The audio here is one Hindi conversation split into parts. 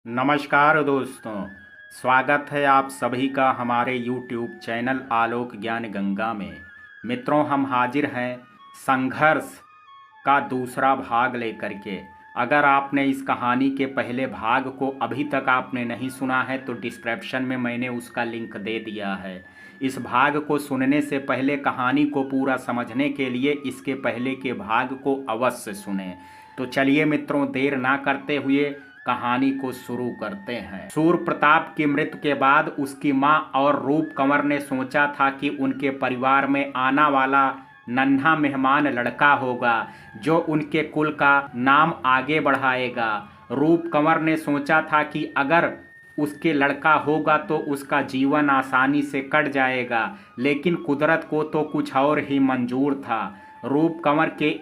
नमस्कार दोस्तों। स्वागत है आप सभी का हमारे YouTube चैनल आलोक ज्ञान गंगा में। मित्रों, हम हाजिर हैं संघर्ष का दूसरा भाग लेकर के। अगर आपने इस कहानी के पहले भाग को अभी तक आपने नहीं सुना है तो डिस्क्रिप्शन में मैंने उसका लिंक दे दिया है। इस भाग को सुनने से पहले, कहानी को पूरा समझने के लिए इसके पहले के भाग को अवश्य सुनें। तो चलिए मित्रों, देर ना करते हुए कहानी को शुरू करते हैं। सूर्य प्रताप की मृत्यु के बाद उसकी मां और रूप कंवर ने सोचा था कि उनके परिवार में आना वाला नन्हा मेहमान लड़का होगा जो उनके कुल का नाम आगे बढ़ाएगा। रूप कंवर ने सोचा था कि अगर उसके लड़का होगा तो उसका जीवन आसानी से कट जाएगा, लेकिन कुदरत को तो कुछ और ही मंजूर था। रूप कंवर के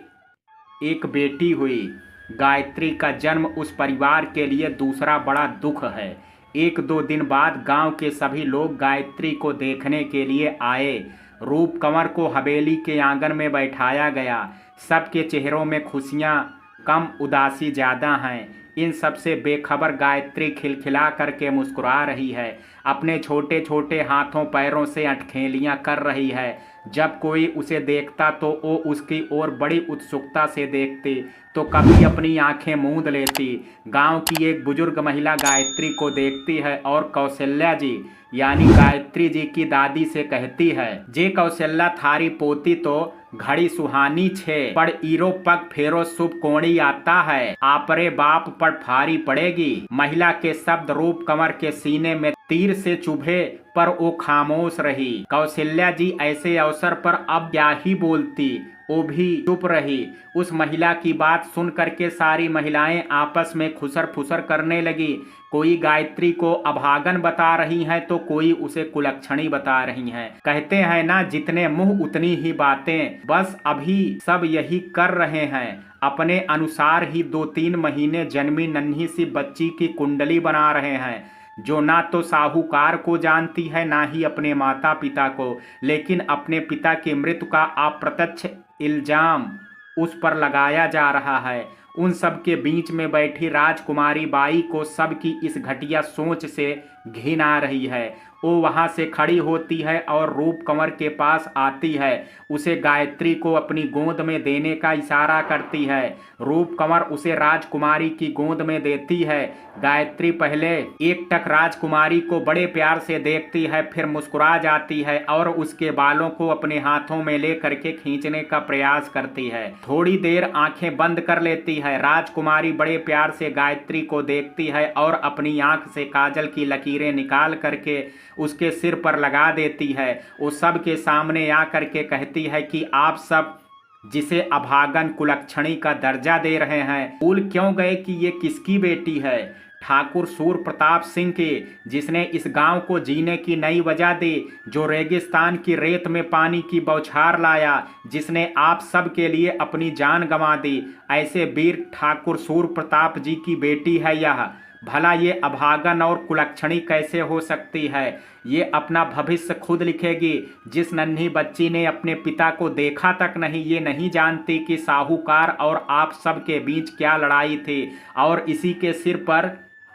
एक बेटी हुई। गायत्री का जन्म उस परिवार के लिए दूसरा बड़ा दुख है। एक दो दिन बाद गांव के सभी लोग गायत्री को देखने के लिए आए। रूप कंवर को हवेली के आंगन में बैठाया गया। सबके चेहरों में खुशियां कम, उदासी ज़्यादा हैं। इन सब से बेखबर गायत्री खिलखिला करके मुस्कुरा रही है। अपने छोटे छोटे हाथों पैरों से अटखेलियां कर रही है। जब कोई उसे देखता तो वो उसकी ओर बड़ी उत्सुकता से देखती, तो कभी अपनी आंखें मूंद लेती। गांव की एक बुजुर्ग महिला गायत्री को देखती है और कौशल्या जी यानी गायत्री जी की दादी से कहती है, जे कौशल्या थारी पोती तो घड़ी सुहानी छे, पर ईरो पग फेरो शुभ कोणी आता है, आपरे बाप पर फारी पड़ेगी। महिला के शब्द रूप कंवर के सीने में तीर से चुभे, पर वो खामोश रही। कौशल्या जी ऐसे अवसर पर अब क्या ही बोलती, वो भी चुप रही। उस महिला की बात सुन करके सारी महिलाएं आपस में खुसर फुसर करने लगी। कोई गायत्री को अभागन बता रही हैं तो कोई उसे कुलक्षणी बता रही हैं। कहते हैं ना, जितने मुंह उतनी ही बातें। बस अभी सब यही कर रहे हैं। अपने अनुसार ही 2-3 महीने जन्मी नन्ही सी बच्ची की कुंडली बना रहे हैं, जो ना तो साहूकार को जानती है ना ही अपने माता पिता को, लेकिन अपने पिता की मृत्यु का अप्रत्यक्ष इल्जाम उस पर लगाया जा रहा है। उन सब के बीच में बैठी राजकुमारी बाई को सबकी इस घटिया सोच से घिन आ रही है। वो वहां से खड़ी होती है और रूप कंवर के पास आती है। उसे गायत्री को अपनी गोद में देने का इशारा करती है। रूप कंवर उसे राजकुमारी की गोद में देती है। गायत्री पहले एक टक राजकुमारी को बड़े प्यार से देखती है, फिर मुस्कुरा जाती है और उसके बालों को अपने हाथों में ले करके खींचने का प्रयास करती है। थोड़ी देर आंखें बंद कर लेती है। राजकुमारी बड़े प्यार से गायत्री को देखती है और अपनी आंख से काजल की लकीरें निकाल करके उसके सिर पर लगा देती है। वो सब के सामने आ करके कहती है कि आप सब जिसे अभागन कुलक्षणी का दर्जा दे रहे हैं, भूल क्यों गए कि ये किसकी बेटी है? ठाकुर सूर्य प्रताप सिंह के, जिसने इस गांव को जीने की नई वजह दी, जो रेगिस्तान की रेत में पानी की बौछार लाया, जिसने आप सब के लिए अपनी जान गंवा दी। ऐसे वीर ठाकुर सूर्य प्रताप जी की बेटी है यह। भला ये अभागन और कुलक्षणी कैसे हो सकती है? ये अपना भविष्य खुद लिखेगी। जिस नन्ही बच्ची ने अपने पिता को देखा तक नहीं, ये नहीं जानती कि साहूकार और आप सब के बीच क्या लड़ाई थी, और इसी के सिर पर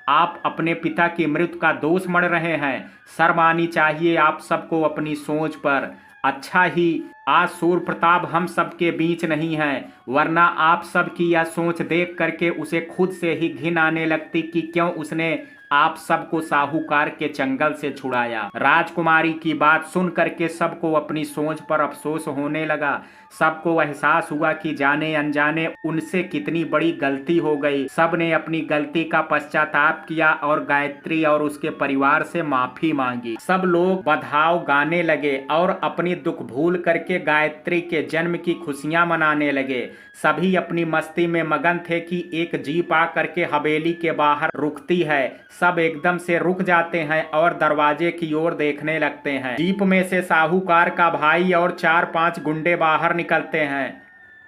आप अपने पिता की मृत्यु का दोष मढ़ रहे हैं। शर्म आनी चाहिए आप सबको अपनी सोच पर। अच्छा ही आज सूर्य प्रताप हम सबके बीच नहीं है, वरना आप सब की यह सोच देख करके उसे खुद से ही घिन आने लगती कि क्यों उसने आप सबको साहूकार के चंगल से छुड़ाया। राजकुमारी की बात सुन करके सबको अपनी सोच पर अफसोस होने लगा। सबको एहसास हुआ कि जाने अनजाने उनसे कितनी बड़ी गलती हो गई। सब ने अपनी गलती का पश्चाताप किया और गायत्री और उसके परिवार से माफी मांगी। सब लोग बधाव गाने लगे और अपनी दुख भूल करके गायत्री के जन्म की खुशियां मनाने लगे। सभी अपनी मस्ती में मगन थे कि एक जीप आ करके हवेली के बाहर रुकती है। सब एकदम से रुक जाते हैं और दरवाजे की ओर देखने लगते हैं। जीप में से साहूकार का भाई और 4-5 गुंडे बाहर निकलते हैं।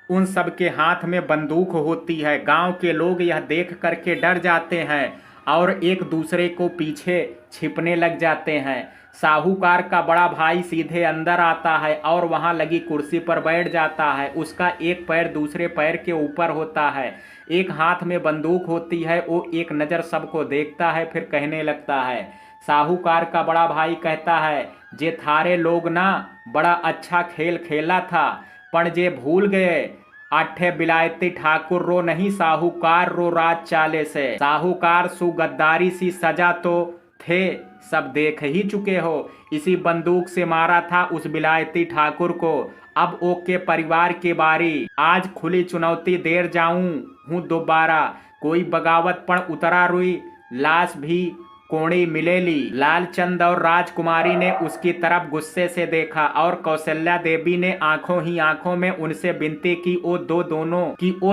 उन सब के हाथ में बंदूक होती है। गांव के लोग यह देख करके डर जाते हैं और एक दूसरे को पीछे छिपने लग जाते हैं। साहूकार का बड़ा भाई सीधे अंदर आता है और वहां लगी कुर्सी पर बैठ जाता है। उसका एक पैर दूसरे पैर के ऊपर होता है, एक हाथ में बंदूक होती है। वो एक नज़र सबको देखता है, फिर कहने लगता है। साहूकार का बड़ा भाई कहता है, जे थारे लोग ना बड़ा अच्छा खेल खेला था, पण जे भूल गए आठे बिलायती ठाकुर रो नहीं साहूकार रो राज चाले से। साहूकार सु गद्दारी सी सजा तो थे सब देख ही चुके हो। इसी बंदूक से मारा था उस बिलायती ठाकुर को। अब ओके परिवार की बारी। आज खुली चुनौती देर जाऊं हूँ दोबारा। कोई बगावत पण उतरा रुई, लाश भी कोणी मिलेली। लालचंद और राजकुमारी ने उसकी तरफ गुस्से से देखा और कौशल्या देवी ने आंखों ही आंखों में उनसे विनती की वो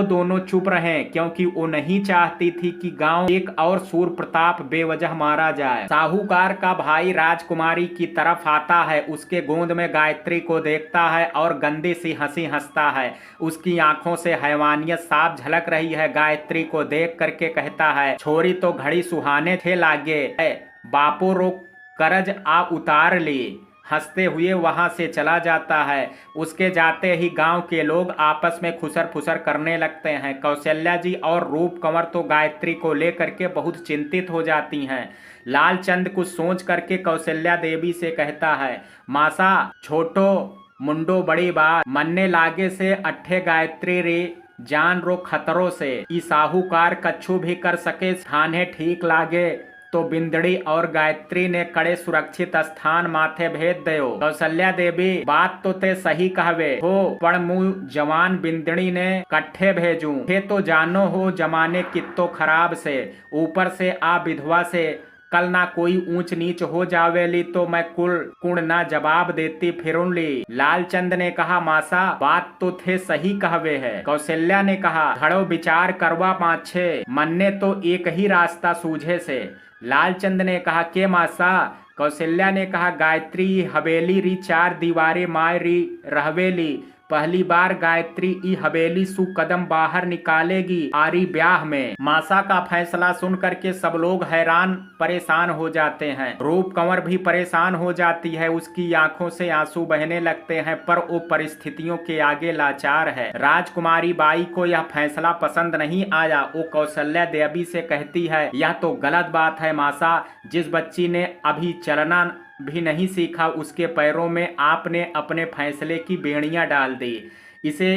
दोनों चुप रहें, क्योंकि वो नहीं चाहती थी कि गांव एक और सूर प्रताप बेवजह मारा जाए। साहूकार का भाई राजकुमारी की तरफ आता है, उसके गोद में गायत्री को देखता है और गंदी सी हंसी हंसता है। उसकी आंखों से हैवानियत साफ झलक रही है। गायत्री को देख करके कहता है, छोरी तो घड़ी सुहाने थे लागे, बापो रो करज आ उतार ली। हंसते हुए वहां से चला जाता है। उसके जाते ही गांव के लोग आपस में खुसर फुसर करने लगते हैं। कौशल्या जी और रूप कंवर तो गायत्री को लेकर के बहुत चिंतित हो जाती हैं। लालचंद कुछ सोच करके कौशल्या देवी से कहता है, मासा छोटो मुंडो बड़ी बात मन्ने लागे से अट्ठे गायत्री रे जान रो खतरों से। ई साहूकार कच्छू भी कर सके थाने ठीक लागे तो बिंदड़ी और गायत्री ने कड़े सुरक्षित स्थान माथे भेज दयो। कौशल्या देवी बात तो ते सही कहवे हो, पण मुँह जवान बिंदड़ी ने कट्ठे भेजूं। थे तो जानो हो जमाने कित्तो खराब से, ऊपर से आ विधवा से कल ना कोई ऊंच नीच हो जावेली तो मैं कुण ना जवाब देती फिरून ली। लालचंद ने कहा, मासा बात तो थे सही कहवे है। कौशल्या ने कहा, घड़ो विचार करवा पाछे मन्ने तो एक ही रास्ता सूझे से। लालचंद ने कहा, के मासा? कौशल्या ने कहा, गायत्री हवेली री चार दीवारे माय री रहवेली। पहली बार गायत्री ई हवेली सु कदम बाहर निकालेगी आरी ब्याह में। मासा का फैसला सुन करके सब लोग हैरान परेशान हो जाते हैं। रूप कंवर भी परेशान हो जाती है, उसकी आंखों से आंसू बहने लगते हैं, पर वो परिस्थितियों के आगे लाचार है। राजकुमारी बाई को यह फैसला पसंद नहीं आया। वो कौशल्या देवी से कहती है, यह तो गलत बात है मासा। जिस बच्ची ने अभी चलना भी नहीं सीखा उसके पैरों में आपने अपने फैसले की बेड़ियां डाल दी। इसे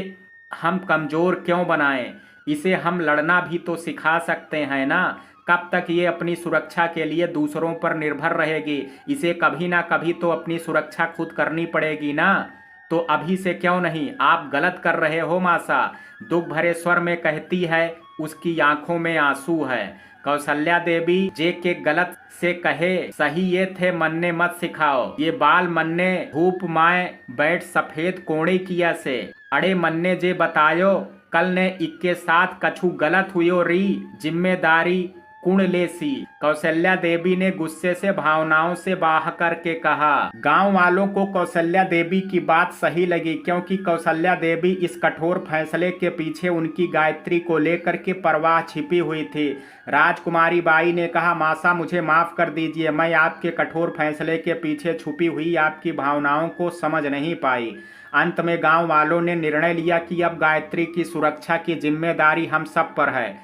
हम कमजोर क्यों बनाएं? इसे हम लड़ना भी तो सिखा सकते हैं ना। कब तक ये अपनी सुरक्षा के लिए दूसरों पर निर्भर रहेगी? इसे कभी ना कभी तो अपनी सुरक्षा खुद करनी पड़ेगी ना। तो अभी से क्यों नहीं? आप गलत कर रहे हो मासा, दुख भरे स्वर में कहती है। उसकी आंखों में आंसू है। कौशल्या देवी जे के गलत से कहे, सही ये थे मन्ने मत सिखाओ। ये बाल मन्ने धूप माए बैठ सफेद कोणे किया से। अड़े मन्ने जे बतायो कल ने इक्के साथ कछु गलत हुयो री जिम्मेदारी कुण लेसी। कौशल्या देवी ने गुस्से से भावनाओं से बाह करके कहा। गांव वालों को कौशल्या देवी की बात सही लगी, क्योंकि कौशल्या देवी इस कठोर फैसले के पीछे उनकी गायत्री को लेकर के परवाह छिपी हुई थी। राजकुमारी बाई ने कहा, मासा मुझे माफ कर दीजिए, मैं आपके कठोर फैसले के पीछे छुपी हुई आपकी भावनाओं को समझ नहीं पाई। अंत में गांव वालों ने निर्णय लिया कि अब गायत्री की सुरक्षा की जिम्मेदारी हम सब पर है।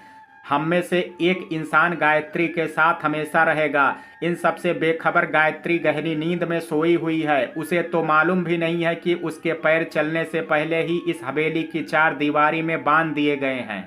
हम में से एक इंसान गायत्री के साथ हमेशा रहेगा। इन सब से बेखबर गायत्री गहरी नींद में सोई हुई है। उसे तो मालूम भी नहीं है कि उसके पैर चलने से पहले ही इस हवेली की चार दीवारी में बांध दिए गए हैं।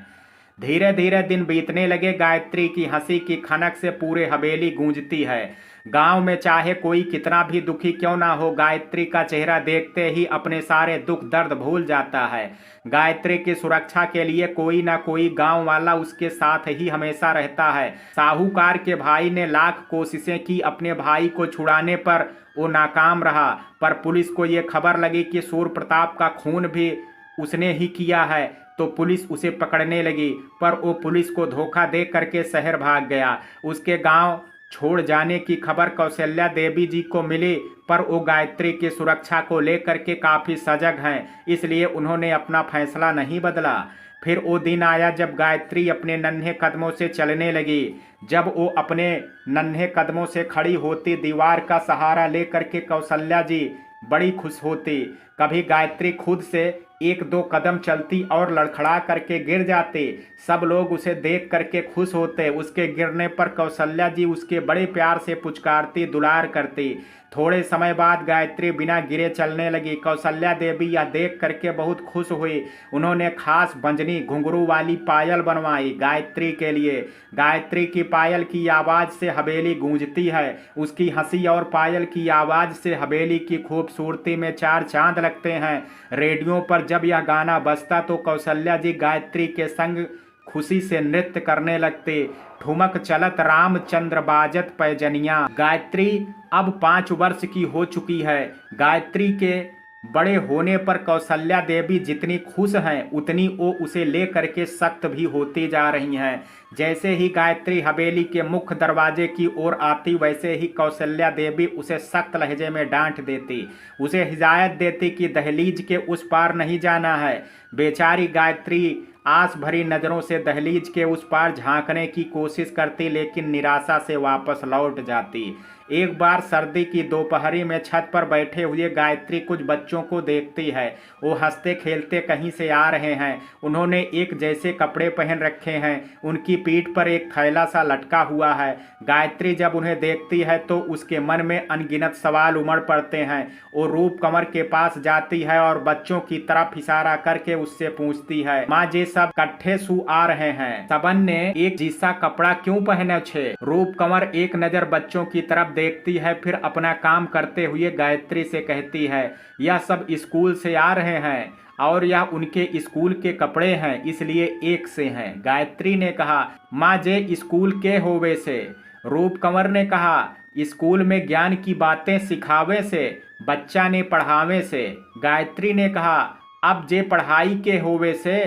धीरे धीरे दिन बीतने लगे। गायत्री की हंसी की खनक से पूरे हवेली गूंजती है। गांव में चाहे कोई कितना भी दुखी क्यों ना हो, गायत्री का चेहरा देखते ही अपने सारे दुख दर्द भूल जाता है। गायत्री की सुरक्षा के लिए कोई ना कोई गांव वाला उसके साथ ही हमेशा रहता है। साहूकार के भाई ने लाख कोशिशें की अपने भाई को छुड़ाने पर वो नाकाम रहा, पर पुलिस को ये खबर लगी कि सूर प्रताप का खून भी उसने ही किया है, तो पुलिस उसे पकड़ने लगी। पर वो पुलिस को धोखा दे करके शहर भाग गया। उसके गांव छोड़ जाने की खबर कौशल्या देवी जी को मिली, पर वो गायत्री की सुरक्षा को लेकर के काफ़ी सजग हैं, इसलिए उन्होंने अपना फैसला नहीं बदला। फिर वो दिन आया जब गायत्री अपने नन्हे कदमों से चलने लगी। जब वो अपने नन्हे कदमों से खड़ी होती, दीवार का सहारा लेकर के कौशल्या जी बड़ी खुश होती। कभी गायत्री खुद से एक दो कदम चलती और लड़खड़ा करके गिर जाती। सब लोग उसे देख करके खुश होते। उसके गिरने पर कौशल्या जी उसके बड़े प्यार से पुचकारती, दुलार करती। थोड़े समय बाद गायत्री बिना गिरे चलने लगी। कौशल्या देवी यह देख करके बहुत खुश हुई। उन्होंने खास बंजनी घुंघरू वाली पायल बनवाई गायत्री के लिए। गायत्री की पायल की आवाज़ से हवेली गूंजती है। उसकी हंसी और पायल की आवाज़ से हवेली की खूबसूरती में चार चांद लगते हैं। रेडियो पर जब यह गाना बजता तो कौशल्या जी गायत्री के संग खुशी से नृत्य करने लगते। ठुमक चलत रामचंद्र बाजत पैजनिया। गायत्री अब 5 वर्ष की हो चुकी है। गायत्री के बड़े होने पर कौशल्या देवी जितनी खुश हैं उतनी वो उसे ले करके सख्त भी होती जा रही हैं। जैसे ही गायत्री हवेली के मुख्य दरवाजे की ओर आती वैसे ही कौशल्या देवी उसे सख्त लहजे में डांट देती, उसे हिदायत देती कि दहलीज के उस पार नहीं जाना है। बेचारी गायत्री आस भरी नज़रों से दहलीज के उस पार झांकने की कोशिश करती, लेकिन निराशा से वापस लौट जाती। एक बार सर्दी की दोपहरी में छत पर बैठे हुए गायत्री कुछ बच्चों को देखती है। वो हंसते खेलते कहीं से आ रहे हैं। उन्होंने एक जैसे कपड़े पहन रखे हैं। उनकी पीठ पर एक थैला सा लटका हुआ है। गायत्री जब उन्हें देखती है तो उसके मन में अनगिनत सवाल उमड़ पड़ते हैं। वो रूप कंवर के पास जाती है और बच्चों की तरफ इशारा करके उससे पूछती है, माँ जे सब कट्ठे सु आ रहे हैं, सबन ने एक जैसा कपड़ा क्यों पहने छे? रूप कंवर एक नजर बच्चों की तरफ देखती है, फिर अपना काम करते हुए गायत्री से कहती है, यह सब स्कूल से आ रहे हैं और यह उनके स्कूल के कपड़े हैं, इसलिए एक से हैं। गायत्री ने कहा, माँ जे स्कूल के होवे से? रूप कंवर ने कहा, स्कूल में ज्ञान की बातें सिखावे से, बच्चा ने पढ़ावे से। गायत्री ने कहा, अब जे पढ़ाई के होवे से?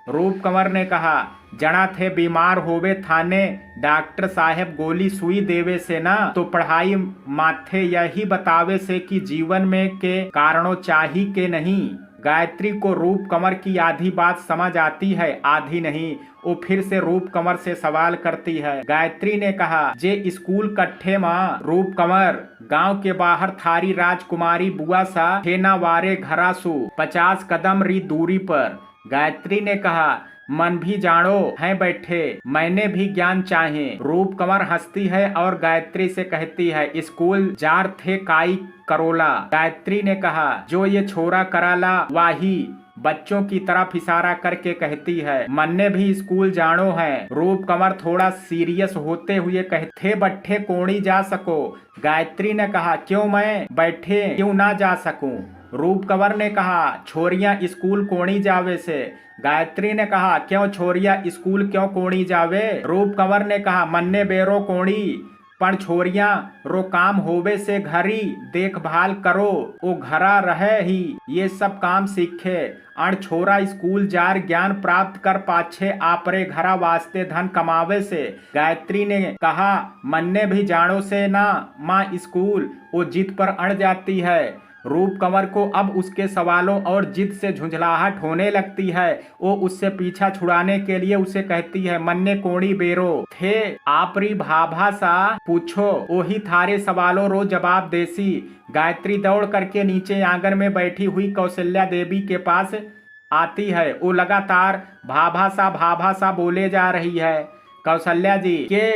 रूप कंवर ने कहा, जना थे बीमार होवे थाने डॉक्टर साहब गोली सुई देवे से ना, तो पढ़ाई माथे यही बतावे से कि जीवन में के कारणों चाही के नहीं। गायत्री को रूप कंवर की आधी बात समझ आती है, आधी नहीं। वो फिर से रूप कंवर से सवाल करती है। गायत्री ने कहा, जे स्कूल कट्ठे माँ? रूप कंवर, गांव के बाहर थारी राजकुमारी बुआ सा ठेना वारे घरासु 50 कदम री दूरी पर। गायत्री ने कहा, मन भी जानो है बैठे, मैंने भी ज्ञान चाहे। रूप कंवर हंसती है और गायत्री से कहती है, स्कूल जार थे काई करोला। गायत्री ने कहा, जो ये छोरा कराला वाही। बच्चों की तरफ इशारा करके कहती है, मन्ने भी स्कूल जानो है। रूप कंवर थोड़ा सीरियस होते हुए कहते, बट्ठे कोणी जा सको। गायत्री ने कहा, क्यों मैं बैठे क्यों ना जा सकूं? रूप कंवर ने कहा, छोरियां स्कूल कोणी जावे से। गायत्री ने कहा, क्यों छोरिया स्कूल क्यों कोणी जावे? रूप कंवर ने कहा, मन्ने बेरो कोणी, पण छोरियां रो काम होवे से घरी देखभाल करो, वो घरा रहे ही ये सब काम सीखे। अण छोरा स्कूल जार ज्ञान प्राप्त कर पाछे आपरे घरा वास्ते धन कमावे से। गायत्री ने कहा, मन्ने भी जानो से ना माँ स्कूल। वो जिद पर अड़ जाती है। रूप कंवर को अब उसके सवालों और जिद से झुंझलाहट होने लगती है। वो उससे पीछा छुड़ाने के लिए उसे कहती है, मन्ने कोणी बेरो थे आपरी भाभा सा पूछो, वही थारे सवालों रो जवाब देसी। गायत्री दौड़ करके नीचे आंगन में बैठी हुई कौशल्या देवी के पास आती है। वो लगातार भाभा सा बोले जा रही है। कौशल्या जी, के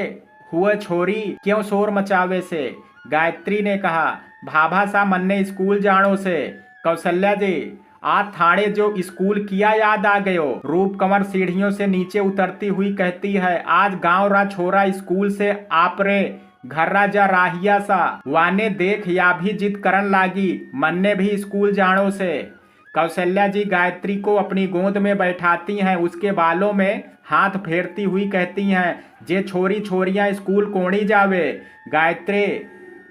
हुआ छोरी क्यों शोर मचावे से? गायत्री ने कहा, भाभा सा मन्ने स्कूल जानो से। कौशल्या जी, आज थाने जो स्कूल किया याद आ गयो। रूप कंवर सीढ़ियों से नीचे उतरती हुई कहती है, आज गांव रा छोरा स्कूल से आपरे घर्रा जा राहिया सा वाने देख या भी जिद करन लागी, मन्ने भी स्कूल जानो से। कौशल्या जी गायत्री को अपनी गोद में बैठाती हैं, उसके बालों में हाथ फेरती हुई कहती हैं, जे छोरी छोरियां स्कूल कोणी जावे। गायत्री,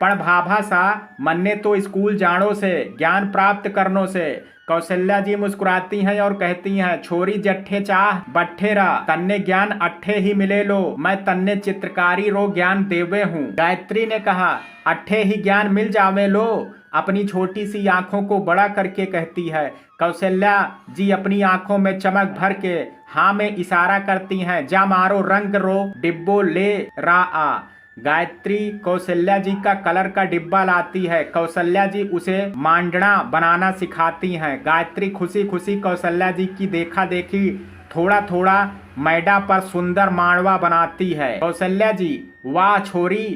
पण भाभा सा मन्ने तो स्कूल जानो से, ज्ञान प्राप्त करनो से। कौशल्या जी मुस्कुराती हैं और कहती हैं, छोरी जट्ठे चाह बट्ठे रा, तन्ने ज्ञान अट्ठे ही मिले लो, मैं तन्ने चित्रकारी रो ज्ञान देवे हूँ। गायत्री ने कहा, अट्ठे ही ज्ञान मिल जावे लो। अपनी छोटी सी आंखों को बड़ा करके कहती है। कौशल्या जी अपनी आंखों में चमक भर के हाँ में इशारा करती हैं। जा मारो रंग रो डिब्बो ले रा आ। गायत्री कौशल्या जी का कलर का डिब्बा लाती है। कौशल्या जी उसे मांडना बनाना सिखाती हैं। गायत्री खुशी खुशी कौशल्या जी की देखा देखी थोड़ा थोड़ा मैदा पर सुंदर मांडवा बनाती है। कौशल्या जी वाह छोरी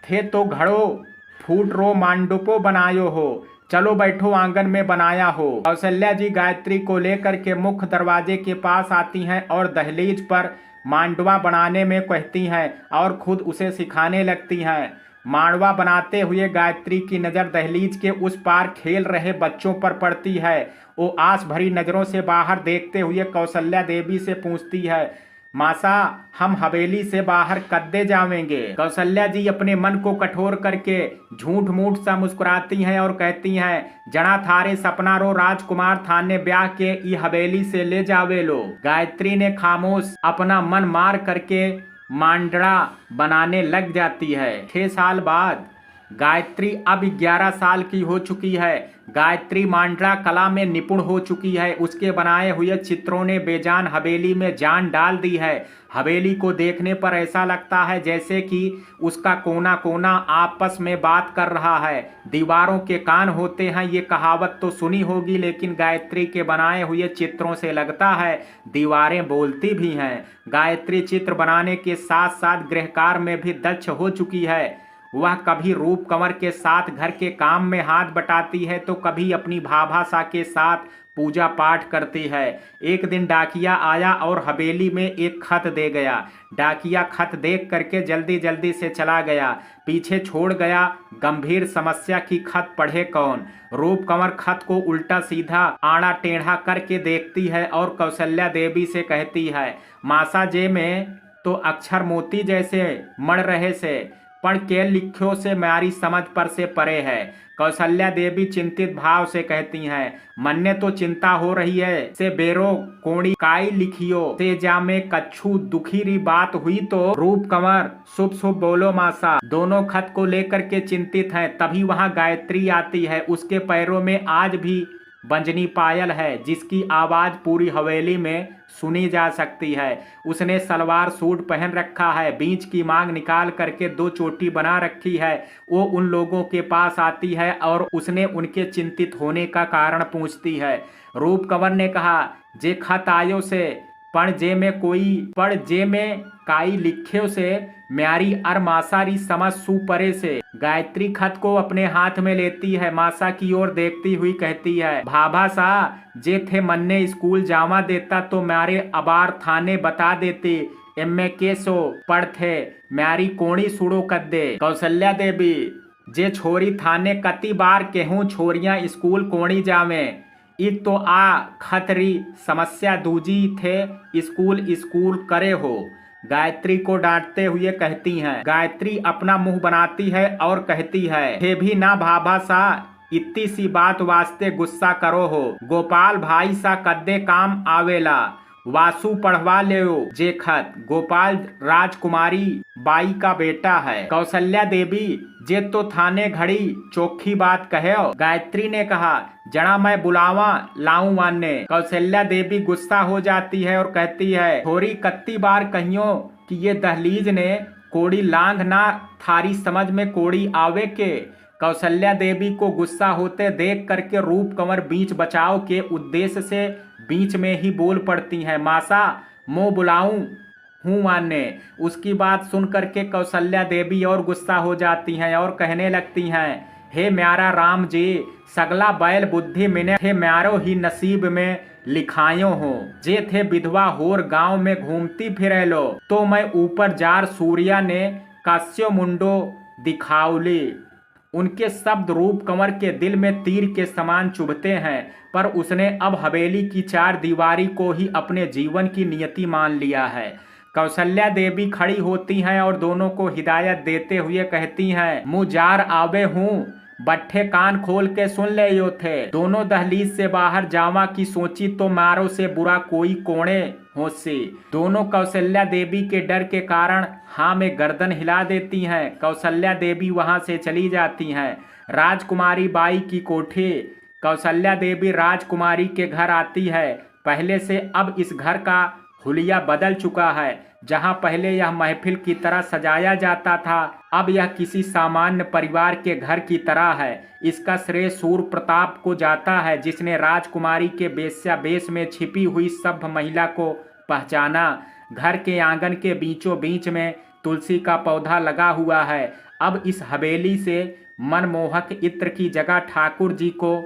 थे तो घड़ो फूट रो मांडुपो बनायो हो, चलो बैठो आंगन में बनाया हो। कौशल्या जी गायत्री को लेकर के मुख्य दरवाजे के पास आती हैं और दहलीज पर मांडवा बनाने में कहती हैं और खुद उसे सिखाने लगती हैं। मांडवा बनाते हुए गायत्री की नज़र दहलीज के उस पार खेल रहे बच्चों पर पड़ती है। वो आस भरी नज़रों से बाहर देखते हुए कौशल्या देवी से पूछती है, मासा हम हवेली से बाहर कद्दे जावेंगे। कौशल्या जी अपने मन को कठोर करके झूठ मूठ सा मुस्कुराती हैं और कहती हैं, जना थारे सपना रो राजकुमार थाने ब्याह के ई हवेली से ले जावे लो। गायत्री ने खामोश अपना मन मार करके मांडड़ा बनाने लग जाती है। 6 साल बाद गायत्री अब 11 साल की हो चुकी है। गायत्री मांडड़ा कला में निपुण हो चुकी है। उसके बनाए हुए चित्रों ने बेजान हवेली में जान डाल दी है। हवेली को देखने पर ऐसा लगता है जैसे कि उसका कोना कोना आपस में बात कर रहा है। दीवारों के कान होते हैं, ये कहावत तो सुनी होगी, लेकिन गायत्री के बनाए हुए चित्रों से लगता है दीवारें बोलती भी हैं। गायत्री चित्र बनाने के साथ साथ गृहकार में भी दक्ष हो चुकी है। वह कभी रूप कंवर के साथ घर के काम में हाथ बटाती है तो कभी अपनी भाभासा के साथ पूजा पाठ करती है। एक दिन डाकिया आया और हवेली में एक खत दे गया। डाकिया खत देख करके जल्दी जल्दी से चला गया, पीछे छोड़ गया गंभीर समस्या की खत पढ़े कौन। रूप कंवर खत को उल्टा सीधा आड़ा टेढ़ा करके देखती है और कौशल्या देवी से कहती है, मासा जे में तो अक्षर मोती जैसे मड़ रहे से पण के लिखो से म्यारी समझ पर से परे है। कौशल्या देवी चिंतित भाव से कहती हैं, मन्ने तो चिंता हो रही है से बेरो कोणी काई लिखियो से जा में कच्छू दुखी री बात हुई तो। रूप कंवर शुभ शुभ बोलो मासा। दोनों खत को लेकर के चिंतित हैं। तभी वहां गायत्री आती है। उसके पैरों में आज भी बंजनी पायल है जिसकी आवाज पूरी हवेली में सुनी जा सकती है। उसने सलवार सूट पहन रखा है, बीच की मांग निकाल करके 2 चोटी बना रखी है। वो उन लोगों के पास आती है और उसने उनके चिंतित होने का कारण पूछती है। रूप कंवर ने कहा, जे खत आयो से पण जे में काई लिख्यो से म्यारी अर मासारी समझ सु परे से। गायत्री खत को अपने हाथ में लेती है, मासा की ओर देखती हुई कहती है, भाभा सा जे थे मन्ने स्कूल जावा देता तो म्यारे अबार थाने बता देते एम के सो पढ़ थे म्यारी कोणी सुड़ो कद्दे। कौशल्या देवी जे छोरी थाने कति बार केहूं छोरियां स्कूल कोणी जावे, एक तो आ खतरी समस्या दूजी थे स्कूल करे हो। गायत्री को डांटते हुए कहती हैं। गायत्री अपना मुंह बनाती है और कहती है, हे भी ना भाभा सा इतनी सी बात वास्ते गुस्सा करो हो। गोपाल भाई सा कद्दे काम आवेला, वासु पढ़वा ले जे खत। गोपाल राजकुमारी बाई का बेटा है। कौशल्या देवी जे तो थाने घड़ी चोखी बात कहे। गायत्री ने कहा, जड़ा मैं बुलावा लाऊं मानने। कौशल्या देवी गुस्सा हो जाती है और कहती है, थोड़ी कत्ती बार कहियो कि ये दहलीज ने कोड़ी लांघ ना थारी समझ में कोड़ी आवे के। कौशल्या देवी को गुस्सा होते देख करके रूप कंवर बीच बचाव के उद्देश्य से बीच में ही बोल पड़ती हैं, मासा मो बुलाऊं हूँ मानने। उसकी बात सुन करके कौशल्या देवी और गुस्सा हो जाती हैं और कहने लगती हैं, हे म्यारा राम जी सगला बैल बुद्धि मिने थे म्यारो ही नसीब में लिखायो हो। जे थे विधवा होर गांव में घूमती फिरे लो तो मैं ऊपर जार सूर्या ने कास्यो मुंडो दिखावली। उनके शब्द रूप कंवर के दिल में तीर के समान चुभते हैं, पर उसने अब हवेली की 4 दीवारी को ही अपने जीवन की नियति मान लिया है। कौशल्या देवी खड़ी होती हैं और दोनों को हिदायत देते हुए कहती हैं, मुझ जार आवे हूँ बट्ठे कान खोल के सुन ले यो थे। दोनों दहलीज से बाहर जावा की सोची तो मारो से बुरा कोई कोणे होशी। दोनों कौशल्या देवी के डर के कारण हाँ में गर्दन हिला देती हैं। कौशल्या देवी वहां से चली जाती हैं। राजकुमारी बाई की कोठी। कौशल्या देवी राजकुमारी के घर आती है। पहले से अब इस घर का हुलिया बदल चुका है। जहां पहले यह महफिल की तरह सजाया जाता था, अब यह किसी सामान्य परिवार के घर की तरह है। इसका श्रेय सूर्य प्रताप को जाता है, जिसने राजकुमारी के वेश्या वेश में छिपी हुई सभ्य महिला को पहचाना। घर के आंगन के बीचों बीच में तुलसी का पौधा लगा हुआ है। अब इस हवेली से मनमोहक इत्र की जगह ठाकुर जी को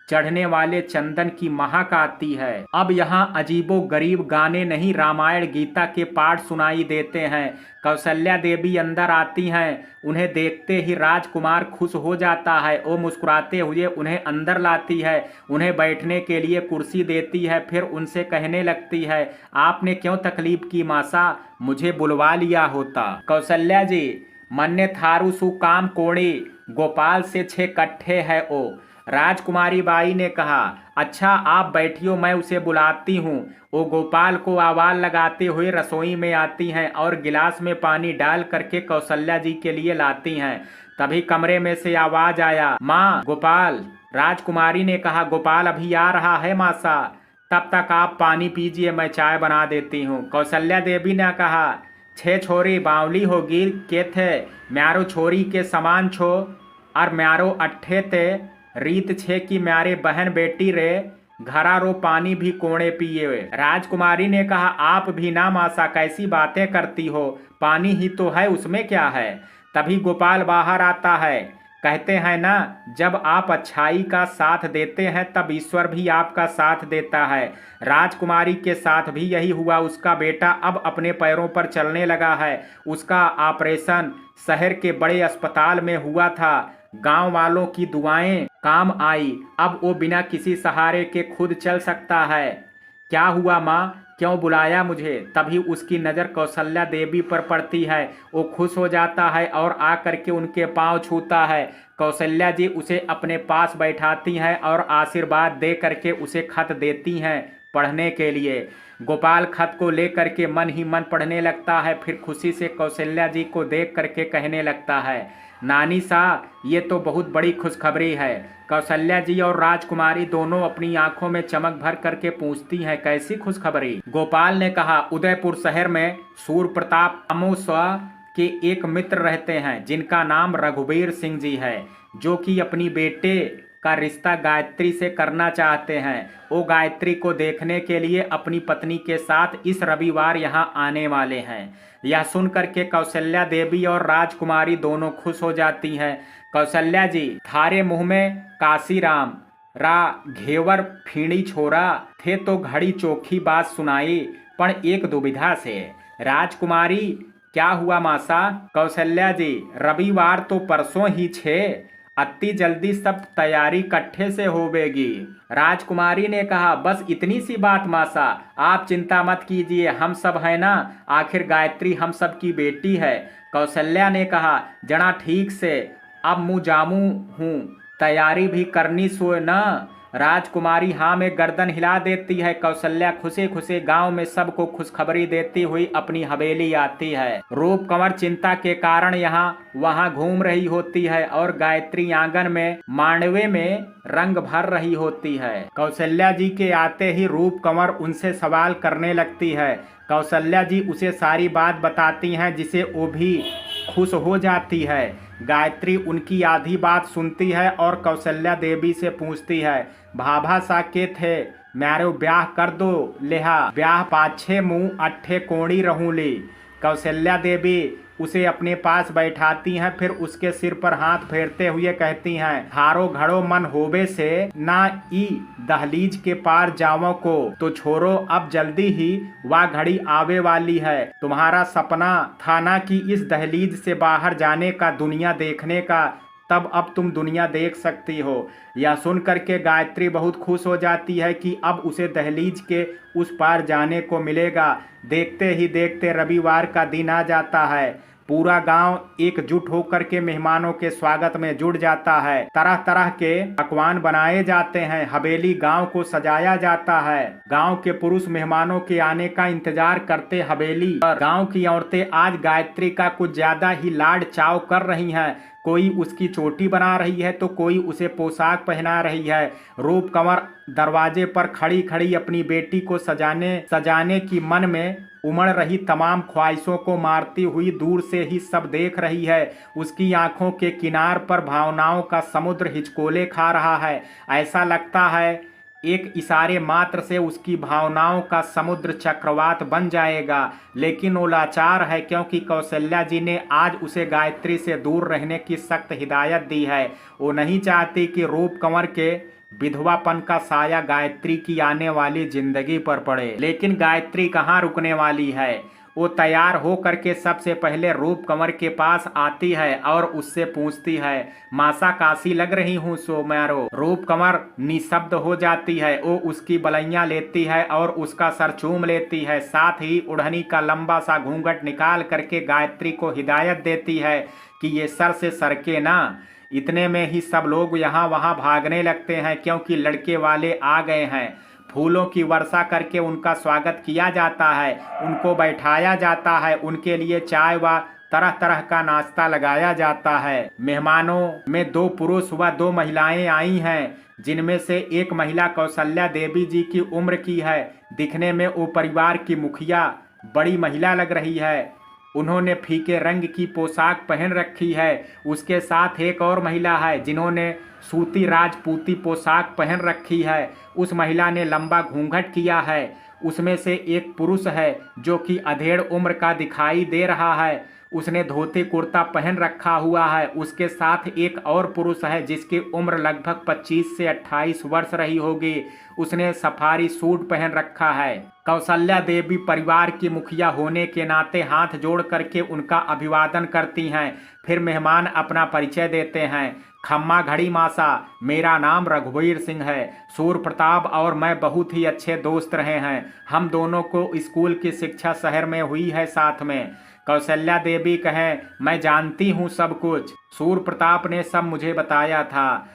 चढ़ने वाले चंदन की महक आती है। अब यहाँ अजीबो गरीब गाने नहीं, रामायण गीता के पाठ सुनाई देते हैं। कौशल्या देवी अंदर आती हैं। उन्हें देखते ही राजकुमार खुश हो जाता है। वो मुस्कुराते हुए उन्हें अंदर लाती है, उन्हें बैठने के लिए कुर्सी देती है, फिर उनसे कहने लगती है, आपने क्यों तकलीफ की मासा, मुझे बुलवा लिया होता। कौशल्या जी, मन्ने थारू सु काम कोड़ी, गोपाल से 6 कट्ठे है ओ। राजकुमारी बाई ने कहा, अच्छा आप बैठियो, मैं उसे बुलाती हूँ। वो गोपाल को आवाज लगाते हुए रसोई में आती हैं और गिलास में पानी डाल करके कौशल्या जी के लिए लाती हैं। तभी कमरे में से आवाज आया, माँ गोपाल। राजकुमारी ने कहा, गोपाल अभी आ रहा है मासा, तब तक आप पानी पीजिए, मैं चाय बना देती हूँ। कौशल्या देवी ने कहा, 6 छोरी बावली होगी के थे, म्यारो छोरी के समान छो और म्यारो अट्ठे ते रीत छे कि म्यारे बहन बेटी रे घरा रो पानी भी कोणे पिए। राजकुमारी ने कहा, आप भी ना मासा, कैसी बातें करती हो, पानी ही तो है, उसमें क्या है। तभी गोपाल बाहर आता है। कहते हैं ना, जब आप अच्छाई का साथ देते हैं तब ईश्वर भी आपका साथ देता है। राजकुमारी के साथ भी यही हुआ। उसका बेटा अब अपने पैरों पर चलने लगा है। उसका ऑपरेशन शहर के बड़े अस्पताल में हुआ था। गांव वालों की दुआएं काम आई। अब वो बिना किसी सहारे के खुद चल सकता है। क्या हुआ माँ, क्यों बुलाया मुझे। तभी उसकी नज़र कौशल्या देवी पर पड़ती है। वो खुश हो जाता है और आकर के उनके पांव छूता है। कौशल्या जी उसे अपने पास बैठाती हैं और आशीर्वाद दे करके उसे खत देती हैं पढ़ने के लिए। गोपाल खत को लेकर के मन ही मन पढ़ने लगता है। फिर खुशी से कौशल्या जी को देख करके कहने लगता है, नानी सा, ये तो बहुत बड़ी खुशखबरी है। कौशल्या जी और राजकुमारी दोनों अपनी आंखों में चमक भर करके पूछती हैं, कैसी खुशखबरी। गोपाल ने कहा, उदयपुर शहर में सूर्य प्रताप अमोस्वा के एक मित्र रहते हैं, जिनका नाम रघुवीर सिंह जी है, जो कि अपनी बेटे का रिश्ता गायत्री से करना चाहते हैं। वो गायत्री को देखने के लिए अपनी पत्नी के साथ इस रविवार यहाँ आने वाले हैं। यह सुनकर के कौशल्या देवी और राजकुमारी दोनों खुश हो जाती हैं। कौशल्या जी, थारे मुंह में काशीराम रा घेवर फीणी छोरा थे तो घड़ी चोखी बात सुनाई, पण एक दुविधा से। राजकुमारी, क्या हुआ मासा। कौशल्या जी, रविवार तो परसों ही छे, अति जल्दी सब तैयारी इकट्ठे से होवेगी। राजकुमारी ने कहा, बस इतनी सी बात मासा, आप चिंता मत कीजिए, हम सब है ना, आखिर गायत्री हम सब की बेटी है। कौशल्या ने कहा, जना ठीक से, अब मुँह जामू हूँ, तैयारी भी करनी सो न। राजकुमारी हाँ में गर्दन हिला देती है। कौशल्या खुशी खुशी गांव में सबको खुशखबरी देती हुई अपनी हवेली आती है। रूप कंवर चिंता के कारण यहाँ वहाँ घूम रही होती है और गायत्री आंगन में मांडवे में रंग भर रही होती है। कौशल्या जी के आते ही रूप कंवर उनसे सवाल करने लगती है। कौशल्या जी उसे सारी बात बताती हैं, जिसे वो भी खुश हो जाती है। गायत्री उनकी आधी बात सुनती है और कौशल्या देवी से पूछती है, भाभा सा के थे, म्यारो ब्याह कर दो लेहा, ब्याह पाछे मुँह अट्ठे कोणी रहूँ ली। कौशल्या देवी उसे अपने पास बैठाती हैं, फिर उसके सिर पर हाथ फेरते हुए कहती हैं, हारो घड़ो मन होवे से ना ई दहलीज के पार जावों को, तो छोरो अब जल्दी ही वह घड़ी आवे वाली है। तुम्हारा सपना था ना कि इस दहलीज से बाहर जाने का, दुनिया देखने का, तब अब तुम दुनिया देख सकती हो। यह सुन करके गायत्री बहुत खुश हो जाती है कि अब उसे दहलीज के उस पार जाने को मिलेगा। देखते ही देखते रविवार का दिन आ जाता है। पूरा गांव एकजुट होकर के मेहमानों के स्वागत में जुट जाता है। तरह तरह के पकवान बनाए जाते हैं। हवेली गांव को सजाया जाता है। गांव के पुरुष मेहमानों के आने का इंतजार करते हवेली पर। गांव की औरतें आज गायत्री का कुछ ज्यादा ही लाड चाव कर रही हैं। कोई उसकी चोटी बना रही है तो कोई उसे पोशाक पहना रही है। रूप कंवर दरवाजे पर खड़ी खड़ी अपनी बेटी को सजाने की मन में उमड़ रही तमाम ख्वाहिशों को मारती हुई दूर से ही सब देख रही है। उसकी आंखों के किनार पर भावनाओं का समुद्र हिचकोले खा रहा है। ऐसा लगता है एक इशारे मात्र से उसकी भावनाओं का समुद्र चक्रवात बन जाएगा। लेकिन वो लाचार है क्योंकि कौशल्या जी ने आज उसे गायत्री से दूर रहने की सख्त हिदायत दी है। वो नहीं चाहती कि रूप कंवर के विधवापन का साया गायत्री की आने वाली जिंदगी पर पड़े। लेकिन गायत्री कहाँ रुकने वाली है। वो तैयार हो करके सबसे पहले रूप कंवर के पास आती है और उससे पूछती है, मासा काशी लग रही हूँ सो मारो। रूप कंवर निशब्द हो जाती है। वो उसकी बलैया लेती है और उसका सर चूम लेती है। साथ ही ओढ़नी का लंबा सा घूंघट निकाल करके गायत्री को हिदायत देती है कि ये सर से सरके ना। इतने में ही सब लोग यहाँ वहाँ भागने लगते हैं क्योंकि लड़के वाले आ गए हैं। फूलों की वर्षा करके उनका स्वागत किया जाता है। उनको बैठाया जाता है। उनके लिए चाय व तरह तरह का नाश्ता लगाया जाता है। मेहमानों में 2 पुरुष व 2 महिलाएं आई हैं, जिनमें से एक महिला कौशल्या देवी जी की उम्र की है। दिखने में वो परिवार की मुखिया बड़ी महिला लग रही है। उन्होंने फीके रंग की पोशाक पहन रखी है। उसके साथ एक और महिला है जिन्होंने सूती राजपूती पोशाक पहन रखी है। उस महिला ने लंबा घूंघट किया है। उसमें से एक पुरुष है जो कि अधेड़ उम्र का दिखाई दे रहा है। उसने धोती कुर्ता पहन रखा हुआ है। उसके साथ एक और पुरुष है जिसकी उम्र लगभग 25 से 28 वर्ष रही होगी। उसने सफारी सूट पहन रखा है। कौशल्या देवी परिवार की मुखिया होने के नाते हाथ जोड़ करके उनका अभिवादन करती हैं। फिर मेहमान अपना परिचय देते हैं। खम्मा घड़ी मासा, मेरा नाम रघुवीर सिंह है। सूर्य प्रताप और मैं बहुत ही अच्छे दोस्त रहे हैं। हम दोनों को स्कूल की शिक्षा शहर में हुई है साथ में। कौशल्या देवी कहें, मैं जानती हूँ सब कुछ। सूर्य प्रताप ने सब मुझे बताया था।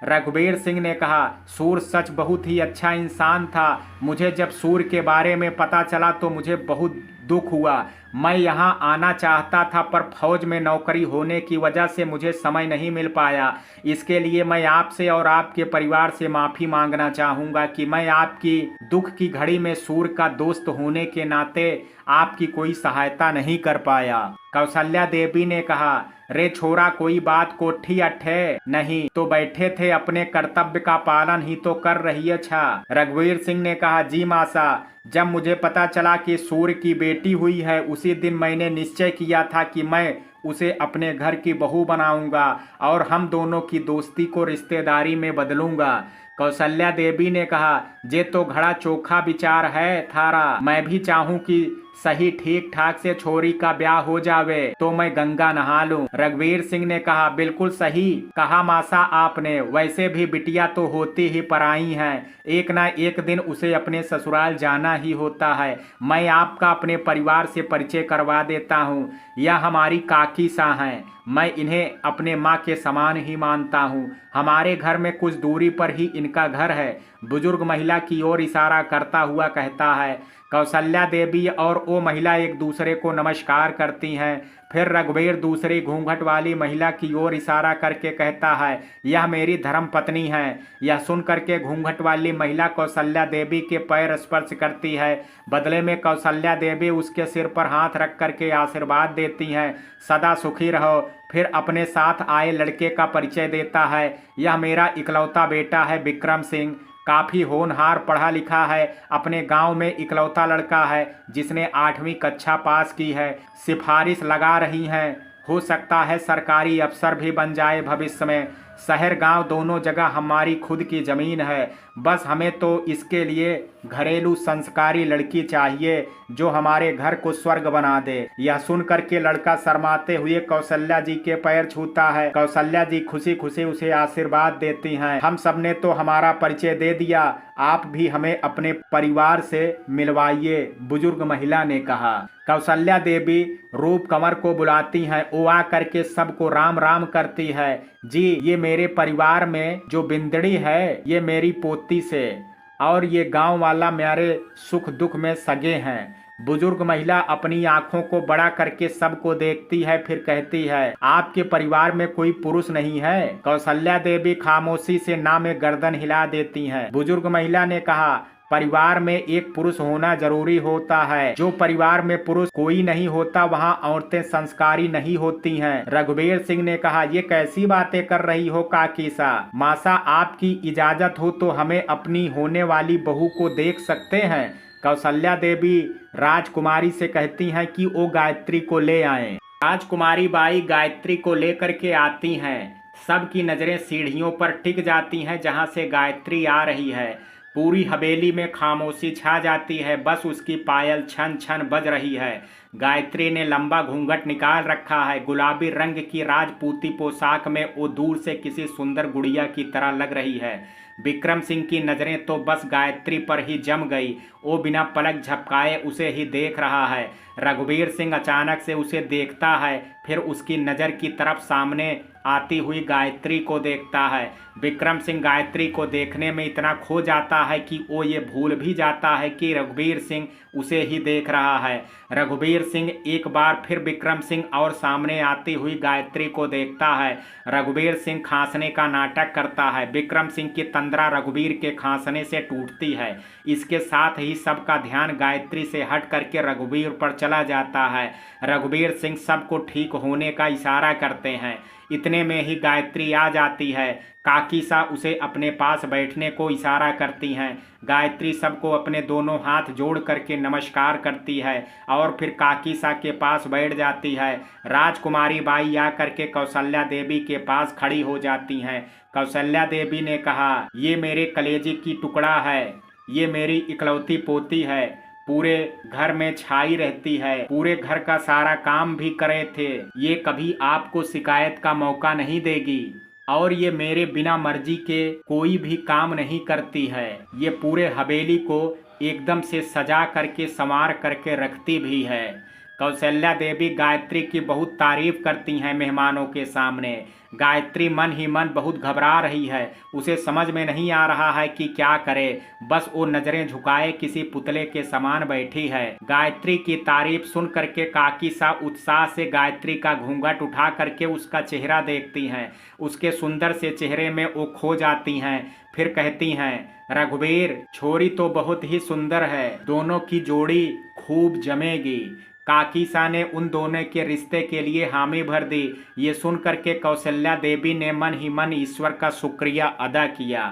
रघुवीर सिंह ने कहा, सूर्य सच बहुत ही अच्छा इंसान था। मुझे जब सूर्य के बारे में पता चला तो मुझे बहुत दुख हुआ। मैं यहाँ आना चाहता था पर फौज में नौकरी होने की वजह से मुझे समय नहीं मिल पाया। इसके लिए मैं आपसे और आपके परिवार से माफ़ी मांगना चाहूँगा कि मैं आपकी दुख की घड़ी में सूर्य का दोस्त होने के नाते आपकी कोई सहायता नहीं कर पाया। कौशल्या देवी ने कहा, रे छोरा, कोई बात कोठी अठे नहीं तो बैठे थे, अपने कर्तव्य का पालन ही तो कर रही है। रघुवीर सिंह ने कहा, जी मासा, जब मुझे पता चला कि सूर्य की बेटी हुई है उसी दिन मैंने निश्चय किया था कि मैं उसे अपने घर की बहू बनाऊंगा और हम दोनों की दोस्ती को रिश्तेदारी में बदलूंगा। कौशल्या देवी ने कहा, जे तो घड़ा चोखा विचार है थारा। मैं भी चाहूं कि सही ठीक ठाक से छोरी का ब्याह हो जावे तो मैं गंगा नहा लूं। रघुवीर सिंह ने कहा, बिल्कुल सही कहा मासा आपने। वैसे भी बिटिया तो होती ही पराई हैं, एक ना एक दिन उसे अपने ससुराल जाना ही होता है। मैं आपका अपने परिवार से परिचय करवा देता हूँ। यह हमारी काकी सा हैं। मैं इन्हें अपने माँ के समान ही मानता हूँ। हमारे घर में कुछ दूरी पर ही इनका घर है। बुजुर्ग महिला की ओर इशारा करता हुआ कहता है। कौशल्या देवी और वो महिला एक दूसरे को नमस्कार करती हैं। फिर रघुवीर दूसरी घूंघट वाली महिला की ओर इशारा करके कहता है, यह मेरी धर्म पत्नी है। यह सुन करके घूंघट वाली महिला कौशल्या देवी के पैर स्पर्श करती है। बदले में कौशल्या देवी उसके सिर पर हाथ रख करके आशीर्वाद देती हैं, सदा सुखी रहो। फिर अपने साथ आए लड़के का परिचय देता है, यह मेरा इकलौता बेटा है विक्रम सिंह। काफ़ी होनहार, पढ़ा लिखा है। अपने गांव में इकलौता लड़का है जिसने 8वीं कक्षा पास की है। सिफारिश लगा रही हैं, हो सकता है सरकारी अफसर भी बन जाए भविष्य में। शहर गांव दोनों जगह हमारी खुद की जमीन है। बस हमें तो इसके लिए घरेलू संस्कारी लड़की चाहिए जो हमारे घर को स्वर्ग बना दे। यह सुन करके लड़का शर्माते हुए कौशल्या जी के पैर छूता है। कौशल्या जी खुशी खुशी उसे आशीर्वाद देती हैं। हम सबने तो हमारा परिचय दे दिया, आप भी हमें अपने परिवार से मिलवाइए, बुजुर्ग महिला ने कहा। कौशल्या देवी रूप कंवर को बुलाती हैं। वो आ करके सबको राम राम करती है। जी, ये मेरे परिवार में जो बिंदड़ी है ये मेरी पोती से, और ये गांव वाला मेरे सुख दुख में सगे हैं। बुजुर्ग महिला अपनी आंखों को बड़ा करके सबको देखती है, फिर कहती है, आपके परिवार में कोई पुरुष नहीं है? कौशल्या देवी खामोशी से ना में गर्दन हिला देती हैं। बुजुर्ग महिला ने कहा, परिवार में एक पुरुष होना जरूरी होता है। जो परिवार में पुरुष कोई नहीं होता वहाँ औरतें संस्कारी नहीं होती हैं। रघुवीर सिंह ने कहा, ये कैसी बातें कर रही हो काकीसा? मासा, आपकी इजाजत हो तो हमें अपनी होने वाली बहू को देख सकते हैं? कौशल्या देवी राजकुमारी से कहती हैं कि वो गायत्री को ले आएं। राजकुमारी बाई गायत्री को लेकर के आती हैं। सबकी नजरें सीढ़ियों पर टिक जाती हैं जहां से गायत्री आ रही है। पूरी हवेली में खामोशी छा जाती है, बस उसकी पायल छन छन बज रही है। गायत्री ने लंबा घूंघट निकाल रखा है। गुलाबी रंग की राजपूती पोशाक में वो दूर से किसी सुंदर गुड़िया की तरह लग रही है। विक्रम सिंह की नज़रें तो बस गायत्री पर ही जम गई। वो बिना पलक झपकाए उसे ही देख रहा है। रघुवीर सिंह अचानक से उसे देखता है, फिर उसकी नज़र की तरफ सामने आती हुई गायत्री को देखता है। विक्रम सिंह गायत्री को देखने में इतना खो जाता है कि वो ये भूल भी जाता है कि रघुवीर सिंह उसे ही देख रहा है। रघुवीर सिंह एक बार फिर विक्रम सिंह और सामने आती हुई गायत्री को देखता है। रघुवीर सिंह खांसने का नाटक करता है। विक्रम सिंह की तंद्रा रघुवीर के खांसने से टूटती है। इसके साथ ही सबका ध्यान गायत्री से हट करके रघुवीर पर चला जाता है। रघुवीर सिंह सबको ठीक होने का इशारा करते हैं। इतने में ही गायत्री आ जाती है। काकीसा उसे अपने पास बैठने को इशारा करती हैं। गायत्री सबको अपने दोनों हाथ जोड़ करके नमस्कार करती है और फिर काकीसा के पास बैठ जाती है। राजकुमारी बाई आ करके कौशल्या देवी के पास खड़ी हो जाती हैं। कौशल्या देवी ने कहा, ये मेरे कलेजे की टुकड़ा है, ये मेरी इकलौती पोती है, पूरे घर में छाई रहती है, पूरे घर का सारा काम भी करे थे, ये कभी आपको शिकायत का मौका नहीं देगी, और ये मेरे बिना मर्जी के कोई भी काम नहीं करती है। ये पूरे हवेली को एकदम से सजा करके संवार करके रखती भी है। कौशल्या देवी गायत्री की बहुत तारीफ करती हैं मेहमानों के सामने। गायत्री मन ही मन बहुत घबरा रही है। उसे समझ में नहीं आ रहा है कि क्या करे। बस वो नजरें झुकाए किसी पुतले के समान बैठी है। गायत्री की तारीफ सुन करके काकीसा उत्साह से गायत्री का घूंघट उठा करके उसका चेहरा देखती हैं। उसके सुंदर से चेहरे में वो खो जाती हैं। फिर कहती हैं, रघुवीर, छोरी तो बहुत ही सुंदर है, दोनों की जोड़ी खूब जमेगी। काकीसा ने उन दोनों के रिश्ते के लिए हामी भर दी। ये सुन करके कौशल्या देवी ने मन ही मन ईश्वर का शुक्रिया अदा किया।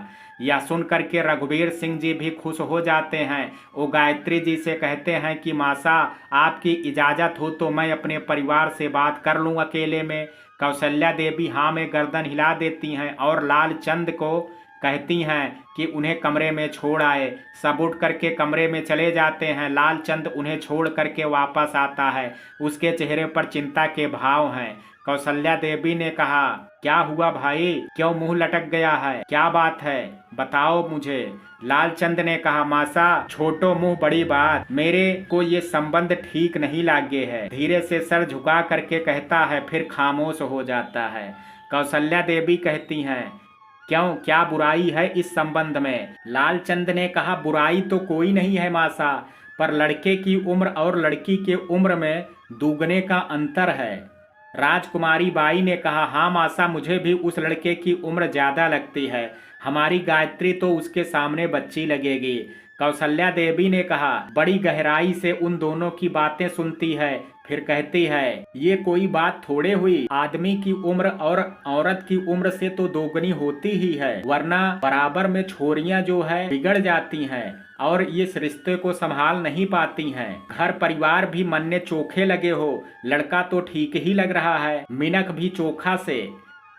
यह सुन करके रघुवीर सिंह जी भी खुश हो जाते हैं। वो गायत्री जी से कहते हैं कि मासा, आपकी इजाज़त हो तो मैं अपने परिवार से बात कर लूँ अकेले में। कौशल्या देवी हाँ में गर्दन हिला देती हैं और लाल चंद को कहती हैं कि उन्हें कमरे में छोड़ आए। सब उठ करके कमरे में चले जाते हैं। लालचंद उन्हें छोड़ करके वापस आता है। उसके चेहरे पर चिंता के भाव हैं। कौशल्या देवी ने कहा, क्या हुआ भाई, क्यों मुंह लटक गया है, क्या बात है, बताओ मुझे। लालचंद ने कहा, मासा, छोटो मुंह बड़ी बात, मेरे को ये संबंध ठीक नहीं लागे है। धीरे से सर झुका करके कहता है, फिर खामोश हो जाता है। कौशल्या देवी कहती हैं, क्यों, क्या बुराई है इस संबंध में? लालचंद ने कहा, बुराई तो कोई नहीं है मासा, पर लड़के की उम्र और लड़की के उम्र में दुगने का अंतर है। राजकुमारी बाई ने कहा, हाँ मासा, मुझे भी उस लड़के की उम्र ज़्यादा लगती है। हमारी गायत्री तो उसके सामने बच्ची लगेगी। कौशल्या देवी ने कहा, बड़ी गहराई से उन दोनों की बातें सुनती है। फिर कहती है, ये कोई बात थोड़े हुई, आदमी की उम्र और औरत की उम्र से तो दोगुनी होती ही है, वरना बराबर में छोरियां जो है बिगड़ जाती हैं और इस रिश्ते को संभाल नहीं पाती हैं। घर परिवार भी मनने चोखे लगे हो, लड़का तो ठीक ही लग रहा है, मिनक भी चोखा से,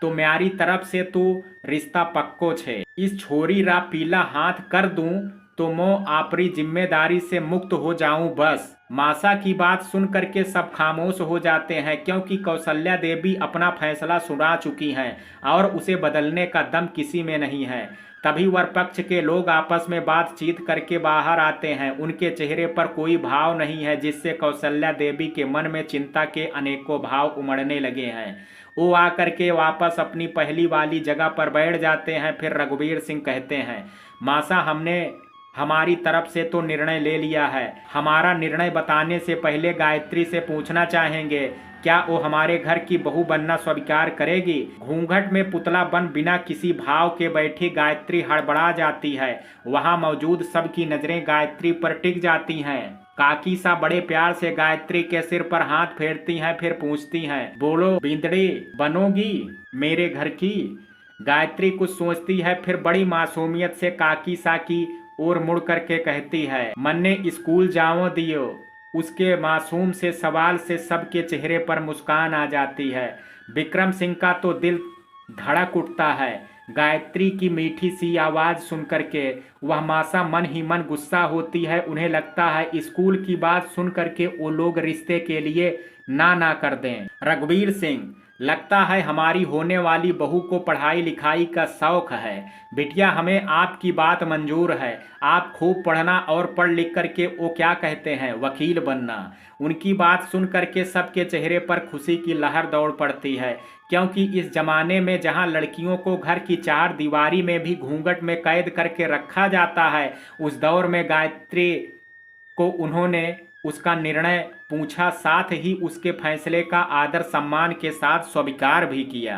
तो म्यारी तरफ से तू रिश्ता पक्को छे। इस छोरी रा पीला हाथ कर दूं तो मैं आपरी जिम्मेदारी से मुक्त हो जाऊं बस। मासा की बात सुन करके सब खामोश हो जाते हैं, क्योंकि कौशल्या देवी अपना फैसला सुना चुकी हैं और उसे बदलने का दम किसी में नहीं है। तभी वर पक्ष के लोग आपस में बातचीत करके बाहर आते हैं। उनके चेहरे पर कोई भाव नहीं है, जिससे कौशल्या देवी के मन में चिंता के अनेकों भाव उमड़ने लगे हैं। वो आकर के वापस अपनी पहली वाली जगह पर बैठ जाते हैं। फिर रघुवीर सिंह कहते हैं, मासा हमने हमारी तरफ से तो निर्णय ले लिया है। हमारा निर्णय बताने से पहले गायत्री से पूछना चाहेंगे, क्या वो हमारे घर की बहू बनना स्वीकार करेगी? घूंघट में पुतला बन बिना किसी भाव के बैठी गायत्री हड़बड़ा जाती है। वहां मौजूद सबकी नजरें गायत्री पर टिक जाती हैं। काकी सा बड़े प्यार से गायत्री के सिर पर हाथ फेरती हैं, फिर पूछती हैं, बोलो बिंदड़ी बनोगी मेरे घर की? गायत्री कुछ सोचती है, फिर बड़ी मासूमियत से काकी सा की ओर मुड़ करके कहती है, मन्ने स्कूल जाओ दियो। उसके मासूम से सवाल से सबके चेहरे पर मुस्कान आ जाती है। विक्रम सिंह का तो दिल धड़क उठता है गायत्री की मीठी सी आवाज़ सुन करके। वह मासा मन ही मन गुस्सा होती है। उन्हें लगता है स्कूल की बात सुन करके वो लोग रिश्ते के लिए ना कर दें। रघुवीर सिंह, लगता है हमारी होने वाली बहू को पढ़ाई लिखाई का शौक है। बिटिया हमें आपकी बात मंजूर है। आप खूब पढ़ना और पढ़ लिख करके वो क्या कहते हैं वकील बनना। उनकी बात सुन करके सबके चेहरे पर खुशी की लहर दौड़ पड़ती है, क्योंकि इस जमाने में जहां लड़कियों को घर की चार दीवारी में भी घूंघट में कैद करके रखा जाता है, उस दौर में गायत्री को उन्होंने उसका निर्णय पूछा, साथ ही उसके फैसले का आदर सम्मान के साथ स्वीकार भी किया।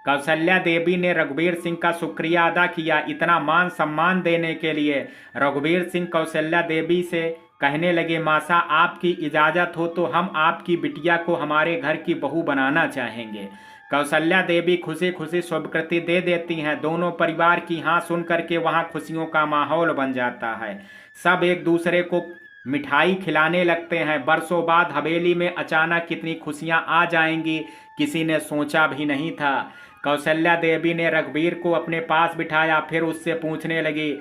कौशल्या देवी ने रघुवीर सिंह का शुक्रिया अदा किया इतना मान सम्मान देने के लिए। रघुवीर सिंह कौशल्या देवी से कहने लगे, मासा आपकी इजाज़त हो तो हम आपकी बिटिया को हमारे घर की बहू बनाना चाहेंगे। कौशल्या देवी खुशी खुशी स्वीकृति दे देती हैं। दोनों परिवार की हाँ सुन करके वहाँ खुशियों का माहौल बन जाता है। सब एक दूसरे को मिठाई खिलाने लगते हैं। बरसों बाद हवेली में अचानक कितनी खुशियां आ जाएंगी, किसी ने सोचा भी नहीं था। कौशल्या देवी ने रघुवीर को अपने पास बिठाया, फिर उससे पूछने लगी।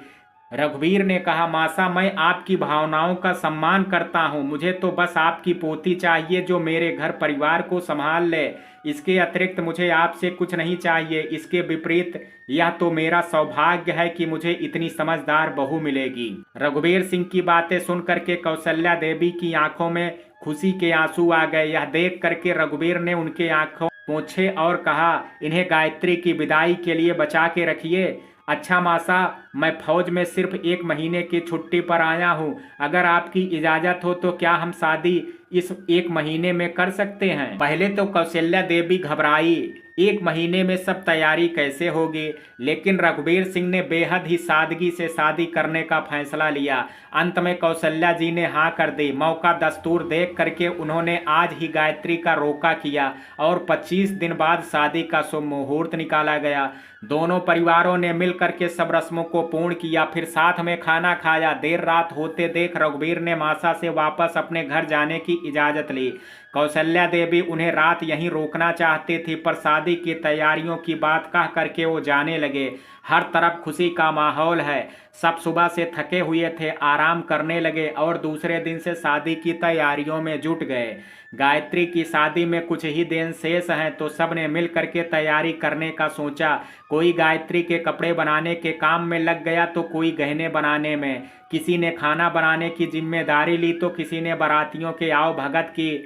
रघुवीर ने कहा, मासा मैं आपकी भावनाओं का सम्मान करता हूँ। मुझे तो बस आपकी पोती चाहिए जो मेरे घर परिवार को संभाल ले। इसके अतिरिक्त मुझे आपसे कुछ नहीं चाहिए। इसके विपरीत यह तो मेरा सौभाग्य है कि मुझे इतनी समझदार बहू मिलेगी। रघुवीर सिंह की बातें सुन करके कौशल्या देवी की आंखों में खुशी के आंसू आ गए। यह देख करके रघुवीर ने उनके आंखों पोंछे और कहा, इन्हें गायत्री की विदाई के लिए बचा के रखिए। अच्छा मासा, मैं फौज में सिर्फ 1 महीने की छुट्टी पर आया हूँ। अगर आपकी इजाज़त हो तो क्या हम शादी इस 1 महीने में कर सकते हैं? पहले तो कौशल्या देवी घबराई, 1 महीने में सब तैयारी कैसे होगी? लेकिन रघुवीर सिंह ने बेहद ही सादगी से शादी करने का फैसला लिया। अंत में कौशल्या जी ने हाँ कर दी। मौका दस्तूर देख करके उन्होंने आज ही गायत्री का रोका किया और 25 दिन बाद शादी का शुभ मुहूर्त निकाला गया। दोनों परिवारों ने मिल करके सब रस्मों को पूर्ण किया, फिर साथ में खाना खाया। देर रात होते देख रघुवीर ने मासा से वापस अपने घर जाने की इजाज़त ली। कौशल्या देवी उन्हें रात यहीं रोकना चाहती थी, पर शादी की तैयारियों की बात कह करके वो जाने लगे। हर तरफ खुशी का माहौल है। सब सुबह से थके हुए थे, आराम करने लगे और दूसरे दिन से शादी की तैयारियों में जुट गए। गायत्री की शादी में कुछ ही दिन शेष हैं, तो सब ने मिल करके तैयारी करने का सोचा। कोई गायत्री के कपड़े बनाने के काम में लग गया तो कोई गहने बनाने में। किसी ने खाना बनाने की जिम्मेदारी ली तो किसी ने बारातियों के आओ भगत की।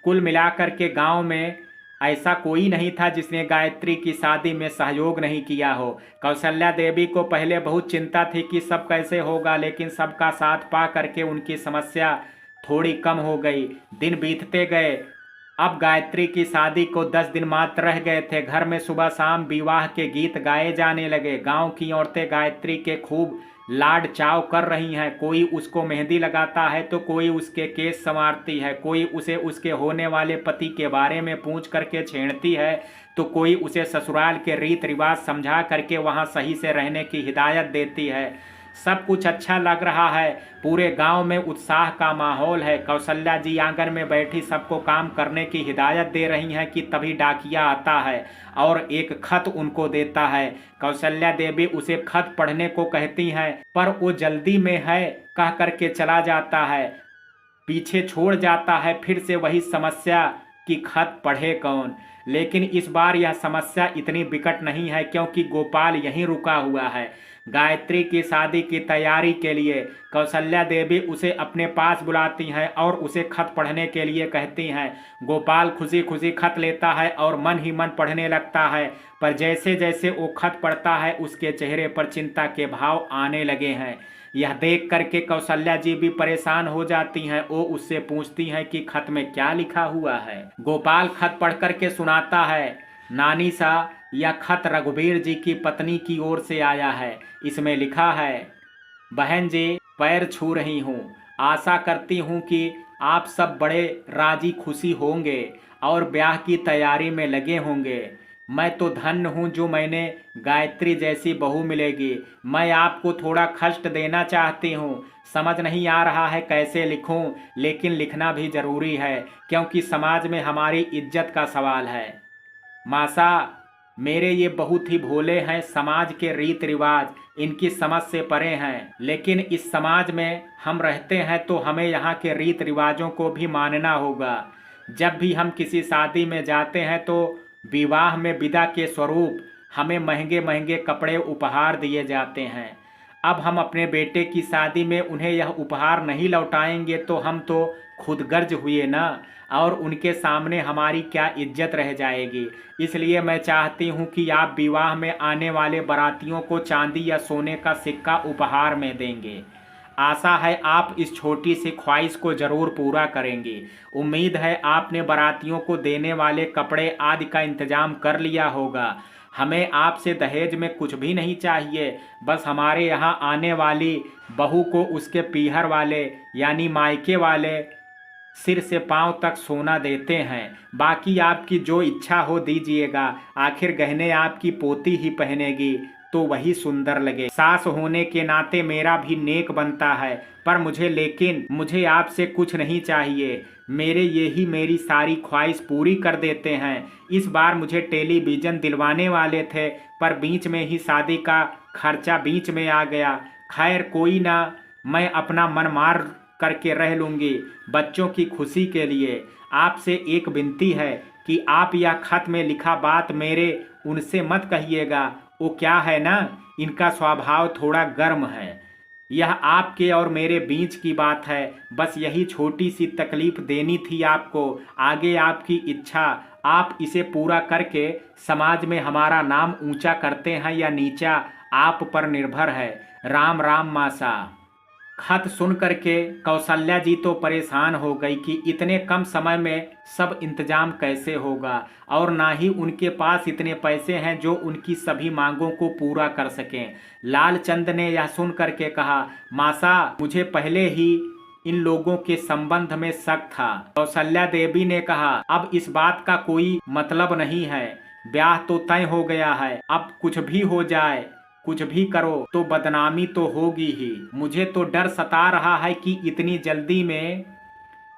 कुल मिलाकर के गांव में ऐसा कोई नहीं था जिसने गायत्री की शादी में सहयोग नहीं किया हो। कौशल्या देवी को पहले बहुत चिंता थी कि सब कैसे होगा, लेकिन सबका साथ पा करके उनकी समस्या थोड़ी कम हो गई। दिन बीतते गए। अब गायत्री की शादी को 10 दिन मात्र रह गए थे। घर में सुबह शाम विवाह के गीत गाए जाने लगे। गांव की औरतें गायत्री के खूब लाड चाव कर रही हैं। कोई उसको मेहंदी लगाता है तो कोई उसके केस संवारती है, कोई उसे उसके होने वाले पति के बारे में पूछ करके छेड़ती है, तो कोई उसे ससुराल के रीत रिवाज समझा करके वहां सही से रहने की हिदायत देती है। सब कुछ अच्छा लग रहा है। पूरे गांव में उत्साह का माहौल है। कौशल्या जी आंगन में बैठी सबको काम करने की हिदायत दे रही हैं कि तभी डाकिया आता है और एक खत उनको देता है। कौशल्या देवी उसे खत पढ़ने को कहती हैं, पर वो जल्दी में है कह करके चला जाता है, पीछे छोड़ जाता है फिर से वही समस्या कि खत पढ़े कौन। लेकिन इस बार यह समस्या इतनी विकट नहीं है, क्योंकि गोपाल यहीं रुका हुआ है। गायत्री की शादी की तैयारी के लिए कौशल्या देवी उसे अपने पास बुलाती हैं और उसे खत पढ़ने के लिए कहती हैं। गोपाल खुशी खुशी खत लेता है और मन ही मन पढ़ने लगता है, पर जैसे जैसे वो खत पढ़ता है उसके चेहरे पर चिंता के भाव आने लगे हैं। यह देख करके कौशल्या जी भी परेशान हो जाती हैं। वो उससे पूछती हैं कि खत में क्या लिखा हुआ है। गोपाल खत पढ़ करके सुनाता है, नानी सा, यह खत रघुवीर जी की पत्नी की ओर से आया है। इसमें लिखा है, बहन जी पैर छू रही हूँ, आशा करती हूँ कि आप सब बड़े राजी खुशी होंगे और ब्याह की तैयारी में लगे होंगे। मैं तो धन्य हूँ जो मैंने गायत्री जैसी बहू मिलेगी। मैं आपको थोड़ा कष्ट देना चाहती हूँ, समझ नहीं आ रहा है कैसे लिखूँ, लेकिन लिखना भी जरूरी है क्योंकि समाज में हमारी इज्जत का सवाल है। मासा, मेरे ये बहुत ही भोले हैं, समाज के रीत रिवाज इनकी समझ से परे हैं, लेकिन इस समाज में हम रहते हैं तो हमें यहाँ के रीत रिवाजों को भी मानना होगा। जब भी हम किसी शादी में जाते हैं तो विवाह में विदा के स्वरूप हमें महंगे महंगे कपड़े उपहार दिए जाते हैं। अब हम अपने बेटे की शादी में उन्हें यह उपहार नहीं लौटाएंगे तो हम तो खुदगर्ज हुए ना, और उनके सामने हमारी क्या इज्जत रह जाएगी। इसलिए मैं चाहती हूँ कि आप विवाह में आने वाले बारातियों को चांदी या सोने का सिक्का उपहार में देंगे। आशा है आप इस छोटी सी ख्वाहिश को जरूर पूरा करेंगे। उम्मीद है आपने बारातियों को देने वाले कपड़े आदि का इंतजाम कर लिया होगा। हमें आपसे दहेज में कुछ भी नहीं चाहिए, बस हमारे यहाँ आने वाली बहू को उसके पीहर वाले यानी मायके वाले सिर से पांव तक सोना देते हैं। बाकी आपकी जो इच्छा हो दीजिएगा, आखिर गहने आपकी पोती ही पहनेगी तो वही सुंदर लगे। सास होने के नाते मेरा भी नेक बनता है, पर मुझे आपसे कुछ नहीं चाहिए। मेरे ये ही मेरी सारी ख्वाहिश पूरी कर देते हैं। इस बार मुझे टेलीविज़न दिलवाने वाले थे, पर बीच में ही शादी का खर्चा बीच में आ गया। खैर कोई ना, मैं अपना मन मार करके रह लूँगी बच्चों की खुशी के लिए। आपसे एक विनती है कि आप यह खत में लिखा बात मेरे उनसे मत कहिएगा। वो क्या है ना, इनका स्वभाव थोड़ा गर्म है। यह आपके और मेरे बीच की बात है, बस यही छोटी सी तकलीफ देनी थी आपको। आगे आपकी इच्छा, आप इसे पूरा करके समाज में हमारा नाम ऊंचा करते हैं या नीचा, आप पर निर्भर है। राम राम मासा। खत सुन करके कौशल्या जी तो परेशान हो गई कि इतने कम समय में सब इंतजाम कैसे होगा, और ना ही उनके पास इतने पैसे हैं जो उनकी सभी मांगों को पूरा कर सकें। लालचंद ने यह सुन करके कहा, मासा, मुझे पहले ही इन लोगों के संबंध में शक था। कौशल्या देवी ने कहा, अब इस बात का कोई मतलब नहीं है, ब्याह तो तय हो गया है। अब कुछ भी हो जाए, कुछ भी करो तो बदनामी तो होगी ही। मुझे तो डर सता रहा है कि इतनी जल्दी में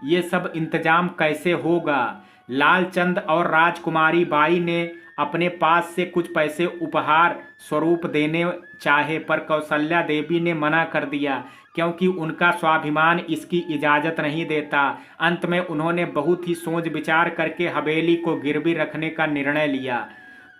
ये सब इंतजाम कैसे होगा। लालचंद और राजकुमारी बाई ने अपने पास से कुछ पैसे उपहार स्वरूप देने चाहे, पर कौशल्या देवी ने मना कर दिया क्योंकि उनका स्वाभिमान इसकी इजाज़त नहीं देता। अंत में उन्होंने बहुत ही सोच विचार करके हवेली को गिरवी रखने का निर्णय लिया।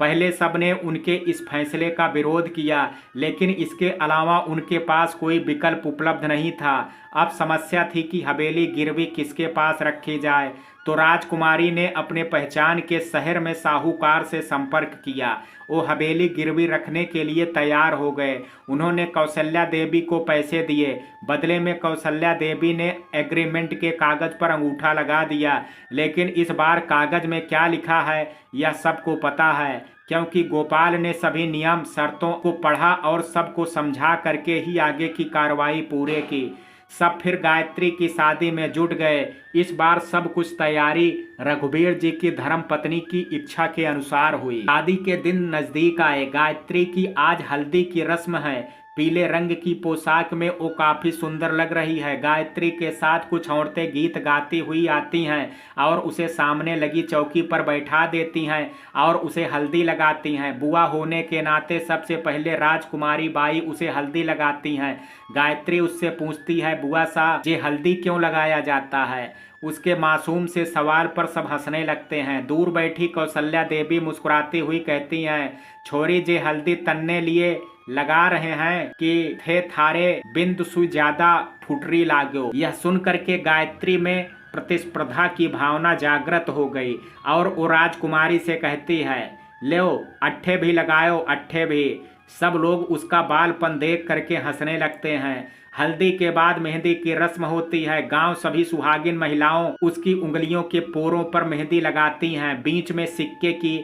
पहले सबने उनके इस फैसले का विरोध किया, लेकिन इसके अलावा उनके पास कोई विकल्प उपलब्ध नहीं था। अब समस्या थी कि हवेली गिरवी किसके पास रखी जाए, तो राजकुमारी ने अपने पहचान के शहर में साहूकार से संपर्क किया। वो हवेली गिरवी रखने के लिए तैयार हो गए। उन्होंने कौशल्या देवी को पैसे दिए, बदले में कौशल्या देवी ने एग्रीमेंट के कागज पर अंगूठा लगा दिया। लेकिन इस बार कागज में क्या लिखा है यह सबको पता है, क्योंकि गोपाल ने सभी नियम शर्तों को पढ़ा और सबको समझा करके ही आगे की कार्रवाई पूरे की। सब फिर गायत्री की शादी में जुट गए। इस बार सब कुछ तैयारी रघुवीर जी की धर्मपत्नी की इच्छा के अनुसार हुई। शादी के दिन नजदीक आए। गायत्री की आज हल्दी की रस्म है। पीले रंग की पोशाक में वो काफी सुंदर लग रही है। गायत्री के साथ कुछ औरतें गीत गाती हुई आती हैं और उसे सामने लगी चौकी पर बैठा देती हैं और उसे हल्दी लगाती हैं। बुआ होने के नाते सबसे पहले राजकुमारी बाई उसे हल्दी लगाती हैं। गायत्री उससे पूछती है, बुआ साहब ये हल्दी क्यों लगाया जाता है? उसके मासूम से सवाल पर सब हंसने लगते हैं। दूर बैठी कौशल्या देवी मुस्कुराती हुई कहती हैं, छोरी जे हल्दी तन्ने लिए लगा रहे हैं कि थे थारे बिंदु सु ज्यादा फुटरी लागो। यह सुन करके गायत्री में प्रतिस्पर्धा की भावना जागृत हो गई और वो राजकुमारी से कहती है, लो अट्ठे भी लगाओ, अट्ठे भी। सब लोग उसका बालपन देख करके हंसने लगते हैं। हल्दी के बाद मेहंदी की रस्म होती है। गांव सभी सुहागिन महिलाओं उसकी उंगलियों के पोरों पर मेहंदी लगाती हैं, बीच में सिक्के की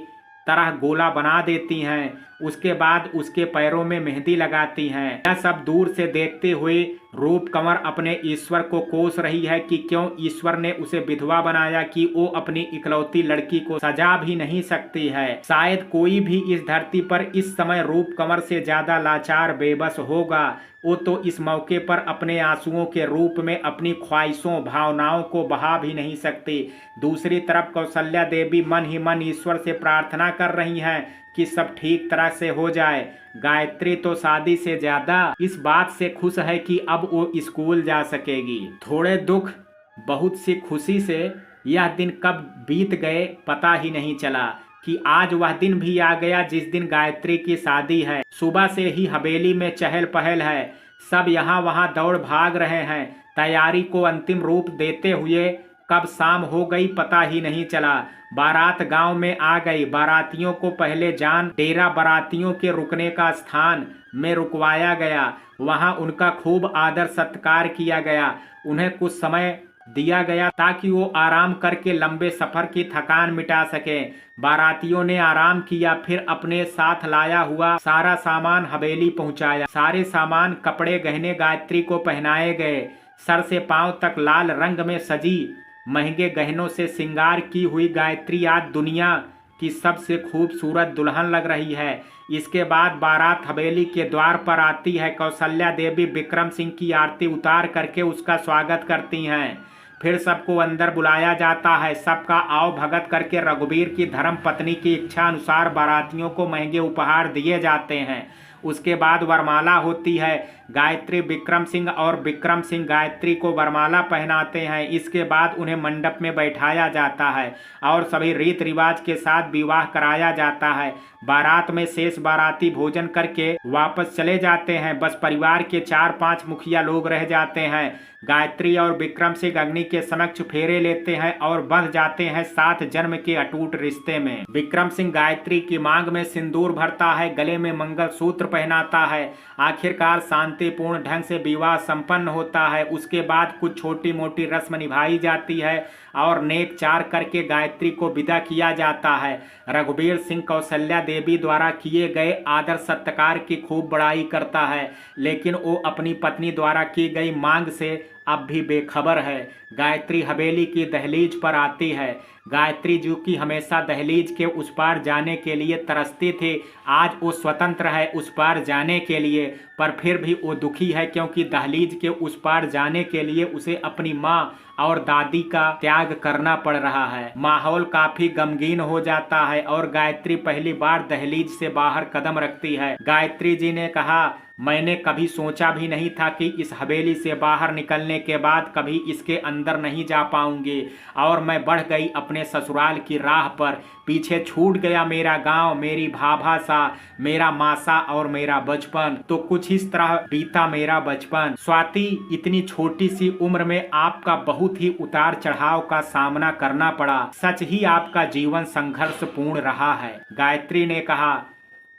तरह गोला बना देती हैं। उसके बाद उसके पैरों में मेहंदी लगाती हैं। यह सब दूर से देखते हुए रूप कंवर अपने ईश्वर को कोस रही है कि क्यों ईश्वर ने उसे विधवा बनाया कि वो अपनी इकलौती लड़की को सजा भी नहीं सकती है। शायद कोई भी इस धरती पर इस समय रूप कंवर से ज्यादा लाचार बेबस होगा। वो तो इस मौके पर अपने आंसुओं के रूप में अपनी ख्वाहिशों भावनाओं को बहा भी नहीं सकती। दूसरी तरफ कौशल्या देवी मन ही मन ईश्वर से प्रार्थना कर रही हैं कि सब ठीक तरह से हो जाए। गायत्री तो शादी से ज्यादा इस बात से खुश है कि अब वो स्कूल जा सकेगी। थोड़े दुख बहुत सी खुशी से यह दिन कब बीत गए पता ही नहीं चला कि आज वह दिन भी आ गया जिस दिन गायत्री की शादी है। सुबह से ही हवेली में चहल पहल है। सब यहाँ वहाँ दौड़ भाग रहे हैं। तैयारी को अंतिम रूप देते हुए कब शाम हो गई पता ही नहीं चला। बारात गांव में आ गई। बारातियों को पहले जान डेरा बारातियों के रुकने का स्थान में रुकवाया गया। वहां उनका खूब आदर सत्कार किया गया। उन्हें कुछ समय दिया गया ताकि वो आराम करके लंबे सफर की थकान मिटा सके। बारातियों ने आराम किया, फिर अपने साथ लाया हुआ सारा सामान हवेली पहुंचाया। सारे सामान कपड़े गहने गायत्री को पहनाए गए। सर से पांव तक लाल रंग में सजी महंगे गहनों से श्रृंगार की हुई गायत्री आज दुनिया की सबसे खूबसूरत दुल्हन लग रही है। इसके बाद बारात हवेली के द्वार पर आती है। कौशल्या देवी विक्रम सिंह की आरती उतार करके उसका स्वागत करती हैं। फिर सबको अंदर बुलाया जाता है। सबका आओ भगत करके रघुवीर की धर्म पत्नी की इच्छा अनुसार बारातियों को महंगे उपहार दिए जाते हैं। उसके बाद वरमाला होती है। गायत्री विक्रम सिंह और विक्रम सिंह गायत्री को वरमाला पहनाते हैं। इसके बाद उन्हें मंडप में बैठाया जाता है और सभी रीत रिवाज के साथ विवाह कराया जाता है। बारात में शेष बाराती भोजन करके वापस चले जाते हैं। बस परिवार के 4-5 मुखिया लोग रह जाते हैं। गायत्री और विक्रम सिंह अग्नि के समक्ष फेरे लेते हैं और बंध जाते हैं 7 जन्म के अटूट रिश्ते में। विक्रम सिंह गायत्री की मांग में सिंदूर भरता है, गले में मंगलसूत्र पहनाता है। आखिरकार शांतिपूर्ण ढंग से विवाह संपन्न होता है। उसके बाद कुछ छोटी मोटी रस्म निभाई जाती है और नेक चार करके गायत्री को विदा किया जाता है। रघुवीर सिंह कौशल्या देवी द्वारा किए गए आदर सत्कार की खूब बड़ाई करता है, लेकिन वो अपनी पत्नी द्वारा की गई मांग से अब भी बेखबर है। गायत्री हवेली की दहलीज पर आती है। गायत्री जी की हमेशा दहलीज के उस पार जाने के लिए तरसती थी। आज वो स्वतंत्र है उस पार जाने के लिए, पर फिर भी वो दुखी है क्योंकि दहलीज के उस पार जाने के लिए उसे अपनी माँ और दादी का त्याग करना पड़ रहा है। माहौल काफी गमगीन हो जाता है और गायत्री पहली बार दहलीज से बाहर कदम रखती है। गायत्री जी ने कहा, मैंने कभी सोचा भी नहीं था कि इस हवेली से बाहर निकलने के बाद कभी इसके अंदर नहीं जा पाऊंगी और मैं बढ़ गई अपने ससुराल की राह पर। पीछे छूट गया मेरा गांव, मेरी भाभासा, मेरा मासा और मेरा बचपन। तो कुछ इस तरह बीता मेरा बचपन। स्वाति, इतनी छोटी सी उम्र में आपका बहुत ही उतार चढ़ाव का सामना करना पड़ा। सच ही आपका जीवन संघर्षपूर्ण रहा है। गायत्री ने कहा,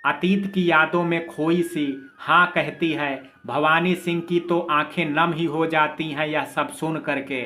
अतीत की यादों में खोई सी हाँ कहती है। भवानी सिंह की तो आंखें नम ही हो जाती हैं यह सब सुन करके।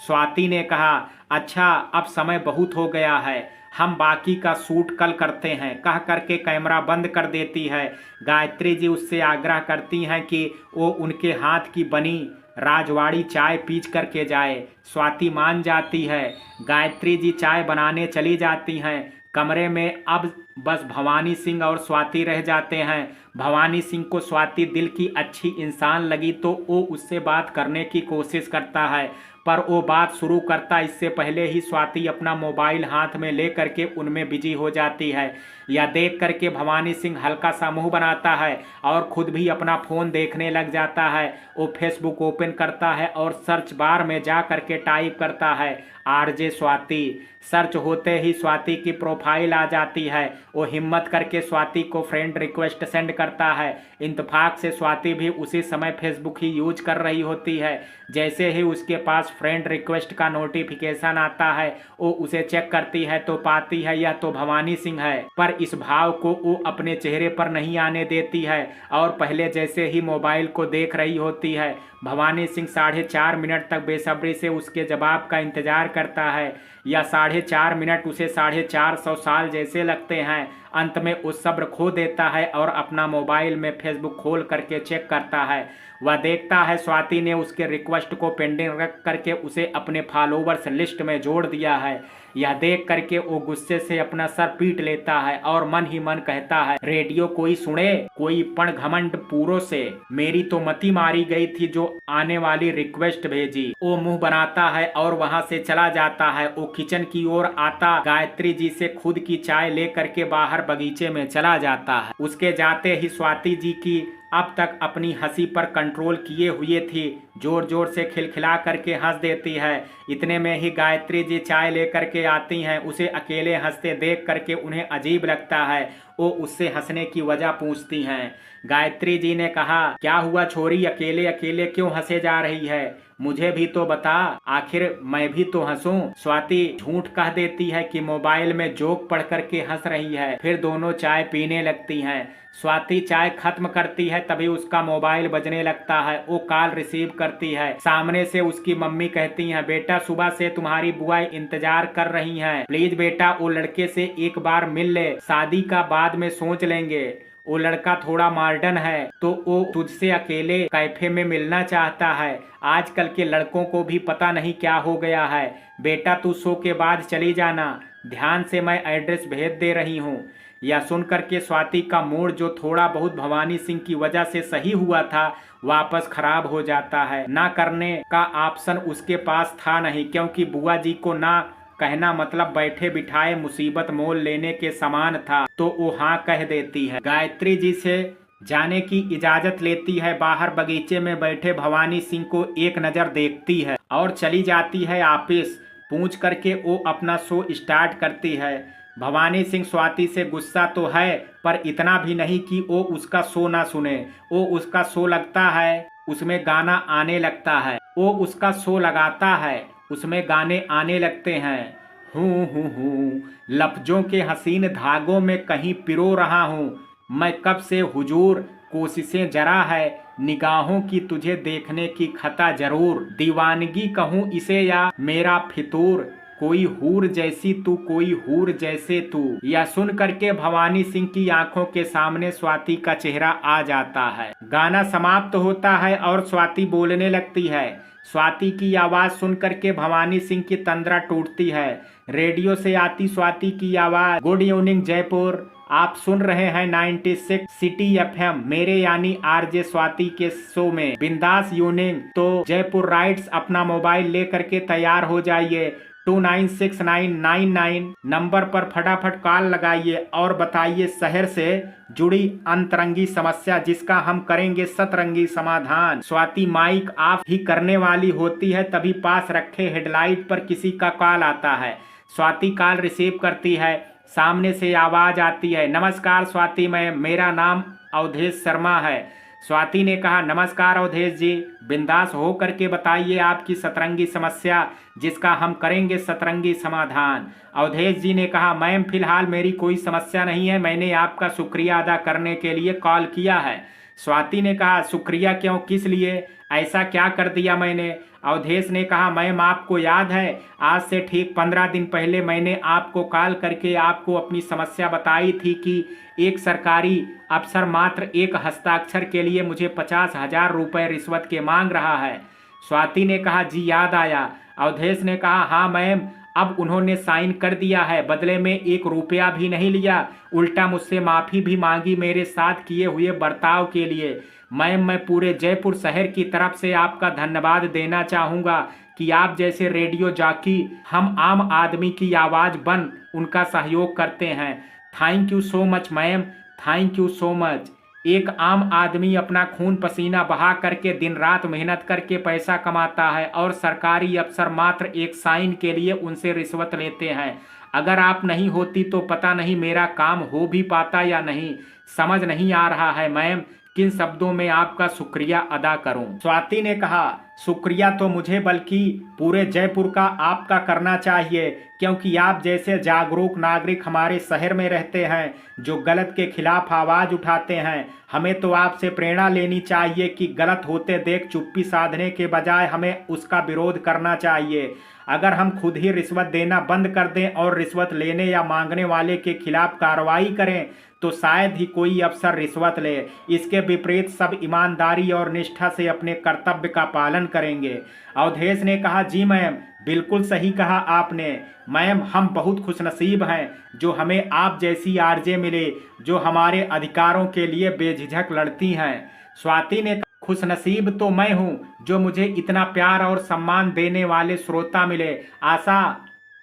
स्वाति ने कहा, अच्छा अब समय बहुत हो गया है, हम बाकी का शूट कल करते हैं, कह करके कैमरा बंद कर देती है। गायत्री जी उससे आग्रह करती हैं कि वो उनके हाथ की बनी राजवाड़ी चाय पीच करके जाए। स्वाति मान जाती है। गायत्री जी चाय बनाने चली जाती हैं। कमरे में अब बस भवानी सिंह और स्वाति रह जाते हैं। भवानी सिंह को स्वाति दिल की अच्छी इंसान लगी तो वो उससे बात करने की कोशिश करता है, पर वो बात शुरू करता इससे पहले ही स्वाति अपना मोबाइल हाथ में ले करके उनमें बिजी हो जाती है। यह देख करके भवानी सिंह हल्का सा मुंह बनाता है और खुद भी अपना फ़ोन देखने लग जाता है। वो फेसबुक ओपन करता है और सर्च बार में जा करके टाइप करता है आरजे स्वाति। सर्च होते ही स्वाति की प्रोफाइल आ जाती है। वो हिम्मत करके स्वाति को फ्रेंड रिक्वेस्ट सेंड करता है। इत्तेफाक से स्वाति भी उसी समय फेसबुक ही यूज कर रही होती है। जैसे ही उसके पास फ्रेंड रिक्वेस्ट का नोटिफिकेशन आता है वो उसे चेक करती है तो पाती है यह तो भवानी सिंह है, पर इस भाव को वो अपने चेहरे पर नहीं आने देती है और पहले जैसे ही मोबाइल को देख रही होती है। भवानी सिंह 4.5 मिनट तक बेसब्री से उसके जवाब का इंतजार करता है। या 4.5 मिनट उसे 450 साल जैसे लगते हैं। अंत में वो सब्र खो देता है और अपना मोबाइल में फेसबुक खोल करके चेक करता है। वह देखता है स्वाति ने उसके रिक्वेस्ट को पेंडिंग रख करके उसे अपने फॉलोवर्स लिस्ट में जोड़ दिया है। यह देख करके वो गुस्से से अपना सर पीट लेता है और मन ही मन कहता है रेडियो कोई सुने, कोई पण घमंड पूरों से, मेरी तो मती मारी गई थी जो आने वाली रिक्वेस्ट भेजी। वो मुंह बनाता है और वहां से चला जाता है। वो किचन की ओर आता गायत्री जी से खुद की चाय लेकर के बाहर बगीचे में चला जाता है। उसके जाते ही स्वाति जी की अब तक अपनी हंसी पर कंट्रोल किए हुए थी जोर जोर से खिलखिला करके हंस देती है। इतने में ही गायत्री जी चाय लेकर के आती हैं। उसे अकेले हंसते देख करके उन्हें अजीब लगता है। वो उससे हंसने की वजह पूछती हैं। गायत्री जी ने कहा क्या हुआ छोरी, अकेले अकेले क्यों हंसे जा रही है, मुझे भी तो बता, आखिर मैं भी तो हंसूं। स्वाति झूठ कह देती है कि मोबाइल में जोक पढ़ करके हंस रही है। फिर दोनों चाय पीने लगती हैं। स्वाति चाय खत्म करती है तभी उसका मोबाइल बजने लगता है। वो कॉल रिसीव करती है। सामने से उसकी मम्मी कहती हैं बेटा सुबह से तुम्हारी बुआ इंतजार कर रही हैं, प्लीज बेटा वो लड़के से एक बार मिल ले, शादी का बाद में सोच लेंगे। वो लड़का थोड़ा मॉडर्न है तो वो तुझसे अकेले कैफे में मिलना चाहता है। आजकल के लड़कों को भी पता नहीं क्या हो गया है। बेटा तू शो के बाद चली जाना, ध्यान से मैं एड्रेस भेज दे रही हूँ। यह सुनकर के स्वाति का मूड जो थोड़ा बहुत भवानी सिंह की वजह से सही हुआ था वापस खराब हो जाता है। ना करने का ऑप्शन उसके पास था नहीं, क्योंकि बुआ जी को ना कहना मतलब बैठे बिठाए मुसीबत मोल लेने के समान था। तो वो हाँ कह देती है। गायत्री जी से जाने की इजाजत लेती है। बाहर बगीचे में बैठे भवानी सिंह को एक नज़र देखती है और चली जाती है ऑफिस। पूछ करके वो अपना शो स्टार्ट करती है। भवानी सिंह स्वाति से गुस्सा तो है पर इतना भी नहीं कि वो उसका शो ना सुने। वो उसका शो लगता है उसमें गाना आने लगता है। वो उसका शो लगाता है उसमें गाने आने लगते हैं। हूँ लफ्जों के हसीन धागों में कहीं पिरो रहा हूँ मैं कब से हुजूर, कोशिशें जरा है निगाहों की तुझे देखने की खता जरूर, दीवानगी कहूँ इसे या मेरा फितूर, कोई हूर जैसी तू कोई हूर जैसे तू। यह सुन करके भवानी सिंह की आंखों के सामने स्वाति का चेहरा आ जाता है। गाना समाप्त होता है और स्वाति बोलने लगती है। स्वाति की आवाज सुन करके भवानी सिंह की तंद्रा टूटती है। रेडियो से आती स्वाति की आवाज, गुड इवनिंग जयपुर, आप सुन रहे हैं 96 सिटी एफएम मेरे यानी आरजे स्वाति के शो में बिंदास यूनिंग। तो जयपुर राइट्स अपना मोबाइल ले करके तैयार हो जाइए। 296999 नंबर पर फटाफट कॉल लगाइए और बताइए शहर से जुड़ी अंतरंगी समस्या जिसका हम करेंगे सतरंगी समाधान। स्वाति माइक ऑफ ही करने वाली होती है तभी पास रखे हेडलाइट पर किसी का कॉल आता है। स्वाति कॉल रिसीव करती है। सामने से आवाज आती है, नमस्कार स्वाति मैम, मेरा नाम अवधेश शर्मा है। स्वाति ने कहा, नमस्कार अवधेश जी, बिंदास हो करके बताइए आपकी सतरंगी समस्या जिसका हम करेंगे सतरंगी समाधान। अवधेश जी ने कहा, मैम फिलहाल मेरी कोई समस्या नहीं है, मैंने आपका शुक्रिया अदा करने के लिए कॉल किया है। स्वाति ने कहा, शुक्रिया क्यों, किस लिए, ऐसा क्या कर दिया मैंने? अवधेश ने कहा, मैम आपको याद है आज से ठीक 15 दिन पहले मैंने आपको कॉल करके आपको अपनी समस्या बताई थी कि एक सरकारी अफसर मात्र एक हस्ताक्षर के लिए मुझे 50,000 रुपये रिश्वत के मांग रहा है। स्वाति ने कहा, जी याद आया। अवधेश ने कहा, हाँ मैम, अब उन्होंने साइन कर दिया है, बदले में 1 रुपया भी नहीं लिया, उल्टा मुझसे माफ़ी भी मांगी मेरे साथ किए हुए बर्ताव के लिए। मैम, मैं पूरे जयपुर शहर की तरफ से आपका धन्यवाद देना चाहूँगा कि आप जैसे रेडियो जॉकी हम आम आदमी की आवाज़ बन उनका सहयोग करते हैं। Thank you so much ma'am, thank you so much. एक आम आदमी अपना खून पसीना बहा करके दिन रात मेहनत करके पैसा कमाता है और सरकारी अफसर मात्र एक साइन के लिए उनसे रिश्वत लेते हैं। अगर आप नहीं होती तो पता नहीं मेरा काम हो भी पाता या नहीं। समझ नहीं आ रहा है मैम, किन शब्दों में आपका शुक्रिया अदा करूं। स्वाति ने कहा, शुक्रिया तो मुझे बल्कि पूरे जयपुर का आपका करना चाहिए, क्योंकि आप जैसे जागरूक नागरिक हमारे शहर में रहते हैं जो गलत के खिलाफ आवाज़ उठाते हैं। हमें तो आपसे प्रेरणा लेनी चाहिए कि गलत होते देख चुप्पी साधने के बजाय हमें उसका विरोध करना चाहिए। अगर हम खुद ही रिश्वत देना बंद कर दें और रिश्वत लेने या मांगने वाले के खिलाफ कार्रवाई करें तो शायद ही कोई अफसर रिश्वत ले। इसके विपरीत सब ईमानदारी और निष्ठा से अपने कर्तव्य का पालन करेंगे। अवधेश ने कहा, जी मैम, बिल्कुल सही कहा आपने। मैम, हम बहुत खुशनसीब हैं जो हमें आप जैसी आरजे मिले जो हमारे अधिकारों के लिए बेझिझक लड़ती हैं। स्वाति ने कहा, खुशनसीब तो मैं हूँ जो मुझे इतना प्यार और सम्मान देने वाले श्रोता मिले। आशा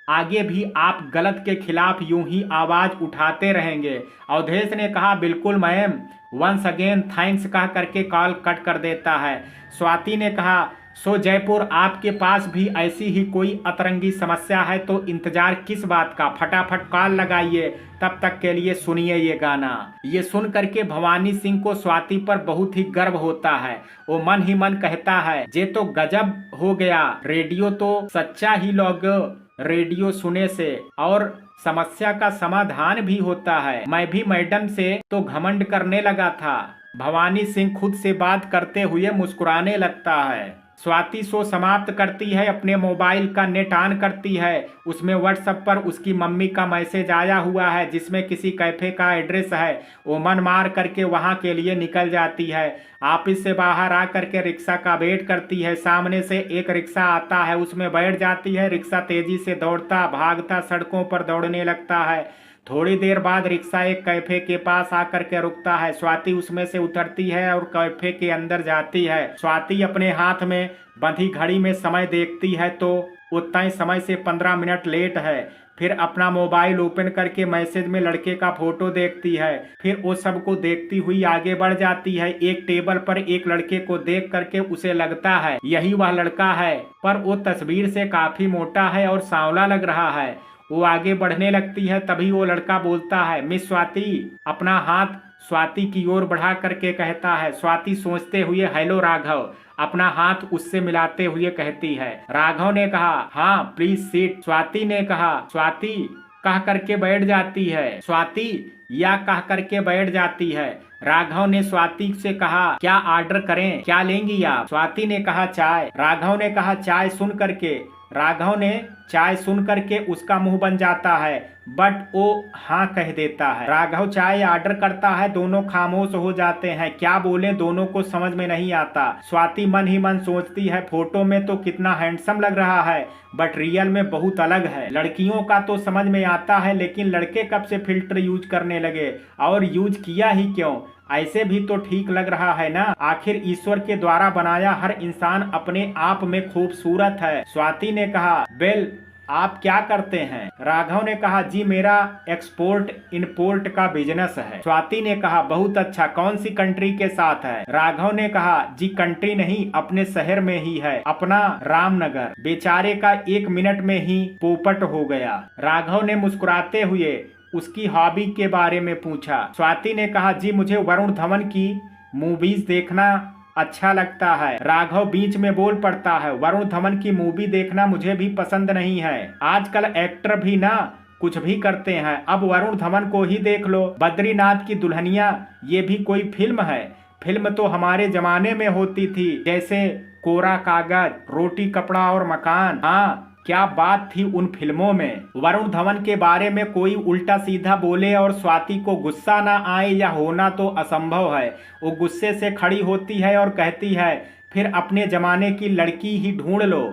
आगे भी आप गलत के खिलाफ यूं ही आवाज उठाते रहेंगे। अवधेश ने कहा, बिल्कुल मैम, वंस अगेन थैंक्स कह करके कॉल कट कर देता है। स्वाति ने कहा, सो जयपुर, आपके पास भी ऐसी ही कोई अतरंगी समस्या है तो इंतजार किस बात का, फटाफट कॉल लगाइए। तब तक के लिए सुनिए ये गाना। ये सुन करके भवानी सिंह को स्वाति पर बहुत ही गर्व होता है। वो मन ही मन कहता है, ये तो गजब हो गया, रेडियो तो सच्चा ही लोग रेडियो सुने से और समस्या का समाधान भी होता है। मैं भी मैडम से तो घमंड करने लगा था। भवानी सिंह खुद से बात करते हुए मुस्कुराने लगता है। स्वाति शो समाप्त करती है, अपने मोबाइल का नेट ऑन करती है। उसमें व्हाट्सएप पर उसकी मम्मी का मैसेज आया हुआ है जिसमें किसी कैफे का एड्रेस है। वो मन मार करके वहां के लिए निकल जाती है। ऑफिस से बाहर आ करके रिक्शा का वेट करती है। सामने से एक रिक्शा आता है, उसमें बैठ जाती है। रिक्शा तेजी से दौड़ता भागता सड़कों पर दौड़ने लगता है। थोड़ी देर बाद रिक्शा एक कैफे के पास आकर के रुकता है। स्वाति उसमें से उतरती है और कैफे के अंदर जाती है। स्वाति अपने हाथ में बंधी घड़ी में समय देखती है तो उतना ही समय से 15 मिनट लेट है। फिर अपना मोबाइल ओपन करके मैसेज में लड़के का फोटो देखती है। फिर वो सबको देखती हुई आगे बढ़ जाती है। एक टेबल पर एक लड़के को देख करके उसे लगता है यही वह लड़का है, पर वो तस्वीर से काफी मोटा है और सांवला लग रहा है। वो आगे बढ़ने लगती है, तभी वो लड़का बोलता है, मिस स्वाति। अपना हाथ स्वाति की ओर बढ़ा करके कहता है। स्वाति सोचते हुए हेलो राघव अपना हाथ उससे मिलाते हुए कहती है। राघव ने कहा, हाँ प्लीज सीट। स्वाति ने कहा, स्वाति कह करके बैठ जाती है। स्वाति या कह करके बैठ जाती है। राघव ने स्वाति से कहा, क्या ऑर्डर करें, क्या लेंगी आप? स्वाति ने कहा, चाय। राघव ने कहा, चाय सुन करके राघव ने चाय सुन करके उसका मुंह बन जाता है, बट वो हाँ कह देता है। राघव चाय ऑर्डर करता है। दोनों खामोश हो जाते हैं, क्या बोले दोनों को समझ में नहीं आता। स्वाति मन ही मन सोचती है, फोटो में तो कितना हैंडसम लग रहा है बट रियल में बहुत अलग है। लड़कियों का तो समझ में आता है, लेकिन लड़के कब से फिल्टर यूज करने लगे और यूज किया ही क्यों? ऐसे भी तो ठीक लग रहा है ना। आखिर ईश्वर के द्वारा बनाया हर इंसान अपने आप में खूबसूरत है। स्वाति ने कहा, बेल आप क्या करते हैं? राघव ने कहा, जी मेरा एक्सपोर्ट इंपोर्ट का बिजनेस है। स्वाति ने कहा, बहुत अच्छा, कौन सी कंट्री के साथ है? राघव ने कहा, जी कंट्री नहीं, अपने शहर में ही है, अपना रामनगर। बेचारे का 1 मिनट में ही पोपट हो गया। राघव ने मुस्कुराते हुए उसकी हॉबी के बारे में पूछा। स्वाति ने कहा, जी मुझे वरुण धवन की मूवीज देखना अच्छा लगता है। राघव बीच में बोल पड़ता है, वरुण धवन की मूवी देखना मुझे भी पसंद नहीं है। आजकल एक्टर भी ना कुछ भी करते हैं, अब वरुण धवन को ही देख लो। बद्रीनाथ की दुल्हनिया ये भी कोई फिल्म है? फिल्म तो हमारे जमाने में होती थी, जैसे कोरा कागज, रोटी कपड़ा और मकान। हाँ, क्या बात थी उन फिल्मों में। वरुण धवन के बारे में कोई उल्टा सीधा बोले और स्वाति को गुस्सा ना आए या होना तो असंभव है। वो गुस्से से खड़ी होती है और कहती है, फिर अपने जमाने की लड़की ही ढूंढ लो,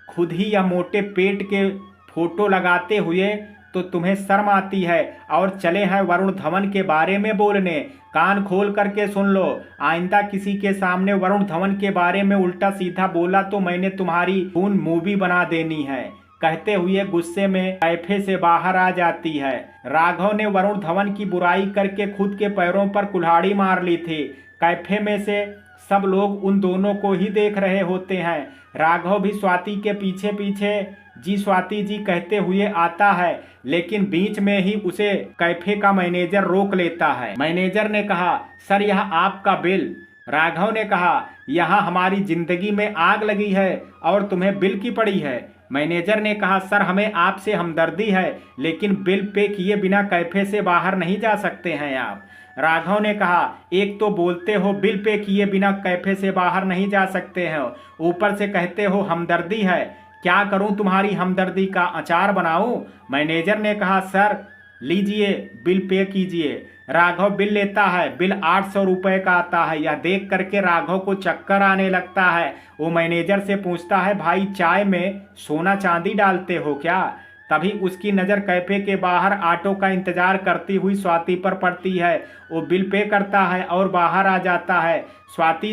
खुद ही या मोटे पेट के फोटो लगाते हुए तो तुम्हें शर्म आती है और चले हैं वरुण धवन के बारे में बोलने। कान खोल करके सुन लो, आइंदा किसी के सामने वरुण धवन के बारे में उल्टा सीधा बोला तो मैंने तुम्हारी खून मूवी बना देनी है, कहते हुए गुस्से में कैफे से बाहर आ जाती है। राघव ने वरुण धवन की बुराई करके खुद के पैरों पर कुल्हाड़ी मार ली थी। कैफे में से सब लोग उन दोनों को ही देख रहे होते हैं। राघव भी स्वाति के पीछे पीछे जी स्वाति जी कहते हुए आता है, लेकिन बीच में ही उसे कैफे का मैनेजर रोक लेता है। मैनेजर ने कहा, सर यह आपका बिल। राघव ने कहा, यहाँ हमारी जिंदगी में आग लगी है और तुम्हें बिल की पड़ी है। मैनेजर ने कहा, सर हमें आपसे हमदर्दी है, लेकिन बिल पे किए बिना कैफे से बाहर नहीं जा सकते हैं आप। राघव ने कहा, एक तो बोलते हो बिल पे किए बिना कैफे से बाहर नहीं जा सकते हो, ऊपर से कहते हो हमदर्दी है। क्या करूं तुम्हारी हमदर्दी का अचार बनाऊं? मैनेजर ने कहा, सर लीजिए बिल पे कीजिए। राघव बिल लेता है। बिल 800 रुपये का आता है। यह देख करके राघव को चक्कर आने लगता है। वो मैनेजर से पूछता है, भाई चाय में सोना चांदी डालते हो क्या? तभी उसकी नज़र कैफे के बाहर ऑटो का इंतजार करती हुई स्वाति पर पड़ती है। वो बिल पे करता है और बाहर आ जाता है। स्वाति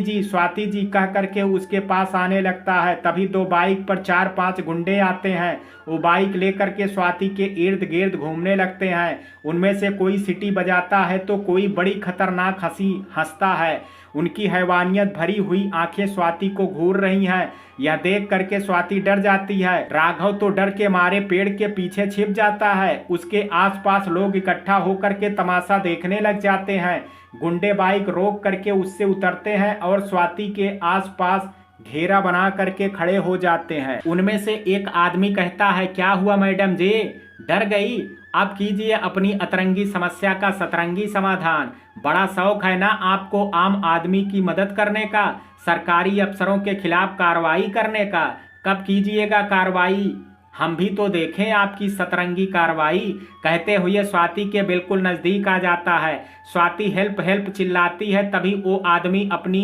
जी कह करके उसके पास आने लगता है। तभी दो बाइक पर 4-5 गुंडे आते हैं। वो बाइक लेकर के स्वाति के इर्द गिर्द घूमने लगते हैं। उनमें से कोई सीटी बजाता है तो कोई बड़ी खतरनाक हंसी हंसता है। उनकी हैवानियत भरी हुई आंखें स्वाति को घूर रही हैं। यह देख करके स्वाति डर जाती है। राघव तो डर के मारे पेड़ के पीछे छिप जाता है। उसके आसपास लोग इकट्ठा होकर के तमाशा देखने लग जाते हैं। गुंडे बाइक रोक करके उससे उतरते हैं और स्वाति के आसपास घेरा बना करके खड़े हो जाते हैं। उनमें से एक आदमी कहता है, क्या हुआ मैडम जी, डर गई? आप कीजिए अपनी अतरंगी समस्या का सतरंगी समाधान। बड़ा शौक है ना आपको आम आदमी की मदद करने का, सरकारी अफसरों के खिलाफ कार्रवाई करने का। कब कीजिएगा कार्रवाई? हम भी तो देखें आपकी सतरंगी कार्रवाई। कहते हुए स्वाति के बिल्कुल नज़दीक आ जाता है। स्वाति हेल्प हेल्प चिल्लाती है। तभी वो आदमी अपनी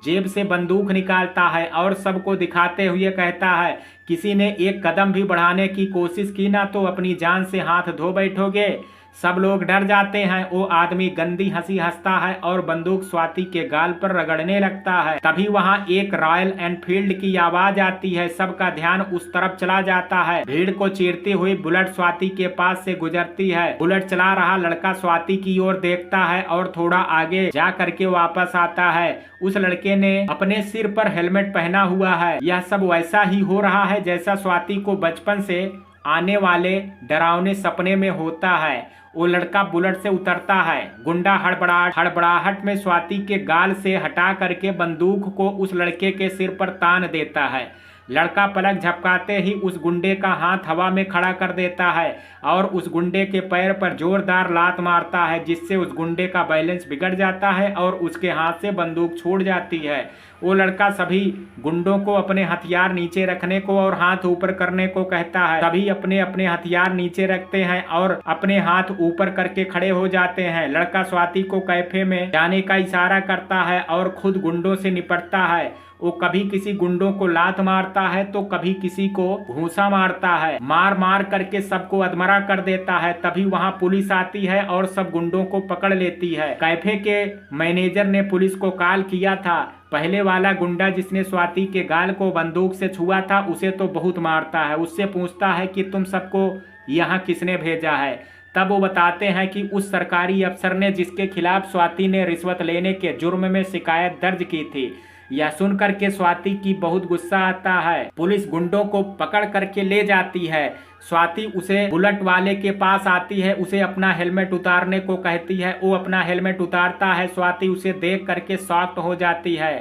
जेब से बंदूक निकालता है और सबको दिखाते हुए कहता है, किसी ने एक कदम भी बढ़ाने की कोशिश की ना तो अपनी जान से हाथ धो बैठोगे। सब लोग डर जाते हैं। वो आदमी गंदी हंसी हंसता है और बंदूक स्वाति के गाल पर रगड़ने लगता है। तभी वहां एक रॉयल एनफील्ड की आवाज आती है। सबका ध्यान उस तरफ चला जाता है। भीड़ को चीरती हुई बुलेट स्वाति के पास से गुजरती है। बुलेट चला रहा लड़का स्वाति की ओर देखता है और थोड़ा आगे जा करके वापस आता है। उस लड़के ने अपने सिर पर हेलमेट पहना हुआ है। यह सब वैसा ही हो रहा है जैसा स्वाति को बचपन से आने वाले डरावने सपने में होता है। वो लड़का बुलेट से उतरता है। गुंडा हड़बड़ाहट में स्वाति के गाल से हटा करके बंदूक को उस लड़के के सिर पर तान देता है। लड़का पलक झपकाते ही उस गुंडे का हाथ हवा में खड़ा कर देता है और उस गुंडे के पैर पर जोरदार लात मारता है, जिससे उस गुंडे का बैलेंस बिगड़ जाता है और उसके हाथ से बंदूक छूट जाती है। वो लड़का सभी गुंडों को अपने हथियार नीचे रखने को और हाथ ऊपर करने को कहता है। सभी अपने अपने हथियार नीचे रखते हैं और अपने हाथ ऊपर करके खड़े हो जाते हैं। लड़का स्वाति को कैफे में जाने का इशारा करता है और खुद गुंडों से निपटता है। वो कभी किसी गुंडों को लात मारता है तो कभी किसी को घूंसा मारता है। मार मार करके सबको अधमरा कर देता है। तभी वहां पुलिस आती है और सब गुंडों को पकड़ लेती है। कैफे के मैनेजर ने पुलिस को कॉल किया था। पहले वाला गुंडा जिसने स्वाति के गाल को बंदूक से छुआ था उसे तो बहुत मारता है। उससे पूछता है कि तुम सबको यहाँ किसने भेजा है। तब वो बताते हैं कि उस सरकारी अफसर ने जिसके खिलाफ स्वाति ने रिश्वत लेने के जुर्म में शिकायत दर्ज की थी। यह सुनकर के स्वाति की बहुत गुस्सा आता है। पुलिस गुंडों को पकड़ करके ले जाती है। स्वाति उसे बुलेट वाले के पास आती है, उसे अपना हेलमेट उतारने को कहती है। वो अपना हेलमेट उतारता है। स्वाति उसे देख करके शॉक्ड हो जाती है।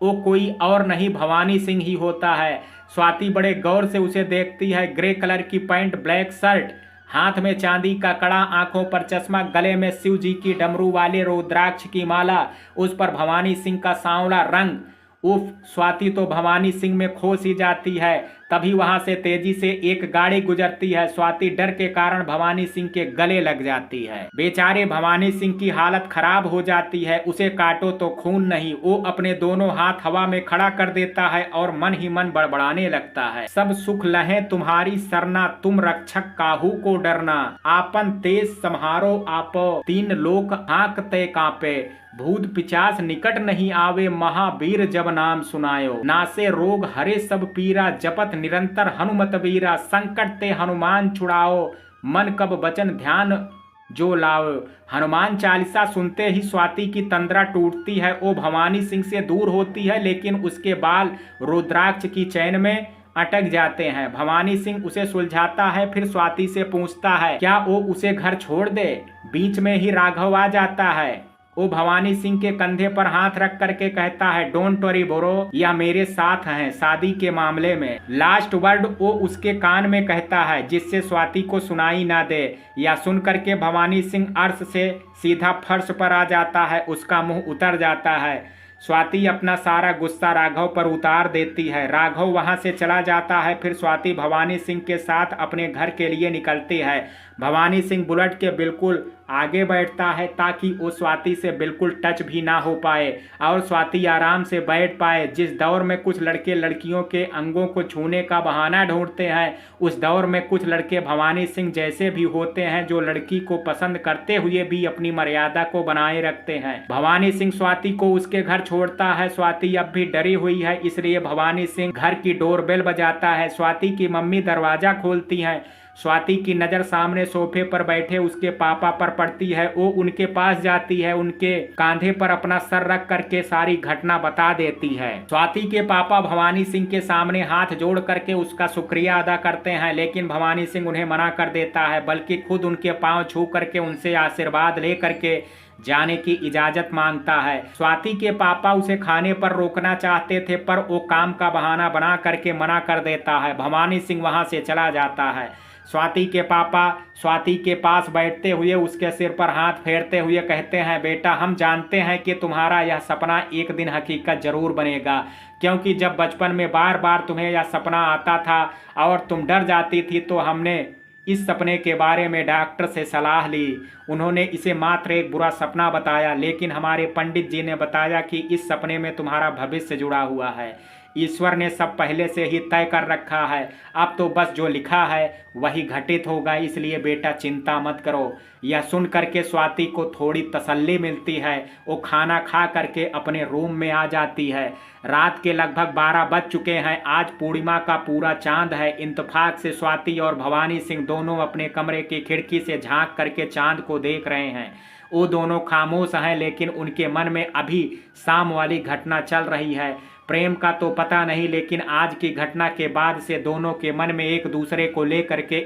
वो कोई और नहीं भवानी सिंह ही होता है। स्वाति बड़े गौर से उसे देखती है। ग्रे कलर की पैंट, ब्लैक शर्ट, हाथ में चांदी का कड़ा, आंखों पर चश्मा, गले में शिव जी की डमरू वाले रुद्राक्ष की माला, उस पर भवानी सिंह का सांवला रंग। उफ, स्वाति तो भवानी सिंह में खो सी जाती है। तभी वहां से तेजी से एक गाड़ी गुजरती है। स्वाति डर के कारण भवानी सिंह के गले लग जाती है। बेचारे भवानी सिंह की हालत खराब हो जाती है। उसे काटो तो खून नहीं। वो अपने दोनों हाथ हवा में खड़ा कर देता है और मन ही मन बड़बड़ाने लगता है। सब सुख लहे तुम्हारी सरना, तुम रक्षक काहू को डरना। आपन तेज सम्हारो आपो, तीन लोक हाँकते कांपे। भूत पिचास निकट नहीं आवे, महावीर जब नाम सुनायो। नासे रोग हरे सब पीरा, जपत निरंतर हनुमत वीरा। संकट ते हनुमान छुड़ाओ, मन कब वचन ध्यान जो लाओ। हनुमान चालीसा सुनते ही स्वाति की तंद्रा टूटती है। वो भवानी सिंह से दूर होती है, लेकिन उसके बाल रुद्राक्ष की चैन में अटक जाते हैं। भवानी सिंह उसे सुलझाता है, फिर स्वाति से पूछता है क्या वो उसे घर छोड़ दे। बीच में ही राघव आ जाता है। वो भवानी सिंह के कंधे पर हाथ रख करके कहता है डोंट वरी ब्रो, या मेरे साथ हैं शादी के मामले में। लास्ट वर्ड वो उसके कान में कहता है, जिससे स्वाति को सुनाई ना दे। या सुन करके भवानी सिंह अर्श से सीधा फर्श पर आ जाता है। उसका मुंह उतर जाता है। स्वाति अपना सारा गुस्सा राघव पर उतार देती है। राघव वहां से चला जाता है। फिर स्वाति भवानी सिंह के साथ अपने घर के लिए निकलती है। भवानी सिंह बुलेट के बिल्कुल आगे बैठता है ताकि वो स्वाति से बिल्कुल टच भी ना हो पाए और स्वाति आराम से बैठ पाए। जिस दौर में कुछ लड़के लड़कियों के अंगों को छूने का बहाना ढूंढते हैं, उस दौर में कुछ लड़के भवानी सिंह जैसे भी होते हैं जो लड़की को पसंद करते हुए भी अपनी मर्यादा को बनाए रखते हैं। भवानी सिंह स्वाति को उसके घर छोड़ता है। स्वाति अब भी डरी हुई है, इसलिए भवानी सिंह घर की डोरबेल बजाता है। स्वाति की मम्मी दरवाजा खोलती है। स्वाति की नजर सामने सोफे पर बैठे उसके पापा पर पड़ती है। वो उनके पास जाती है, उनके कांधे पर अपना सर रख करके सारी घटना बता देती है। स्वाति के पापा भवानी सिंह के सामने हाथ जोड़ करके उसका शुक्रिया अदा करते हैं, लेकिन भवानी सिंह उन्हें मना कर देता है, बल्कि खुद उनके पांव छू करके उनसे आशीर्वाद ले करके जाने की इजाजत मांगता है। स्वाति के पापा उसे खाने पर रोकना चाहते थे, पर वो काम का बहाना बना करके मना कर देता है। भवानी सिंह वहां से चला जाता है। स्वाति के पापा स्वाति के पास बैठते हुए उसके सिर पर हाथ फेरते हुए कहते हैं बेटा, हम जानते हैं कि तुम्हारा यह सपना एक दिन हकीकत जरूर बनेगा, क्योंकि जब बचपन में बार बार तुम्हें यह सपना आता था और तुम डर जाती थी, तो हमने इस सपने के बारे में डॉक्टर से सलाह ली। उन्होंने इसे मात्र एक बुरा सपना बताया, लेकिन हमारे पंडित जी ने बताया कि इस सपने में तुम्हारा भविष्य जुड़ा हुआ है। ईश्वर ने सब पहले से ही तय कर रखा है। अब तो बस जो लिखा है वही घटित होगा, इसलिए बेटा चिंता मत करो। यह सुन करके स्वाति को थोड़ी तसल्ली मिलती है। वो खाना खा करके अपने रूम में आ जाती है। रात के लगभग 12 बज चुके हैं। आज पूर्णिमा का पूरा चांद है। इत्तेफाक से स्वाति और भवानी सिंह दोनों अपने कमरे की खिड़की से झांक करके चांद को देख रहे हैं। वो दोनों खामोश हैं, लेकिन उनके मन में अभी शाम वाली घटना चल रही है। प्रेम का तो पता नहीं, लेकिन आज की घटना के बाद से दोनों के मन में एक दूसरे को लेकर के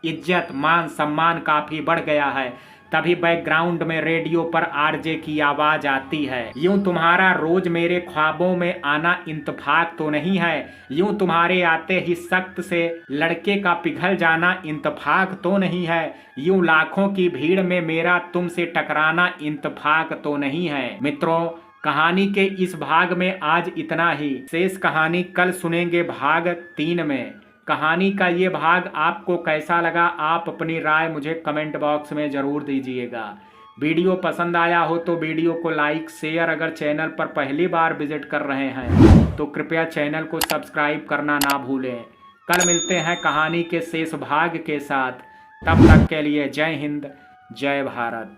इज्जत मान सम्मान काफी बढ़ गया है। तभी बैकग्राउंड में रेडियो पर आरजे की आवाज आती है, यूं तुम्हारा रोज मेरे ख्वाबों में आना इत्तेफाक तो नहीं है, यूं तुम्हारे आते ही सख्त से लड़के का पिघल जाना इत्तेफाक तो नहीं है, यूं लाखों की भीड़ में मेरा तुमसे टकराना इत्तेफाक तो नहीं है। मित्रों, कहानी के इस भाग में आज इतना ही। शेष कहानी कल सुनेंगे भाग 3 में। कहानी का ये भाग आपको कैसा लगा, आप अपनी राय मुझे कमेंट बॉक्स में ज़रूर दीजिएगा। वीडियो पसंद आया हो तो वीडियो को लाइक शेयर, अगर चैनल पर पहली बार विजिट कर रहे हैं तो कृपया चैनल को सब्सक्राइब करना ना भूलें। कल मिलते हैं कहानी के शेष भाग के साथ। तब तक के लिए जय हिंद, जय भारत।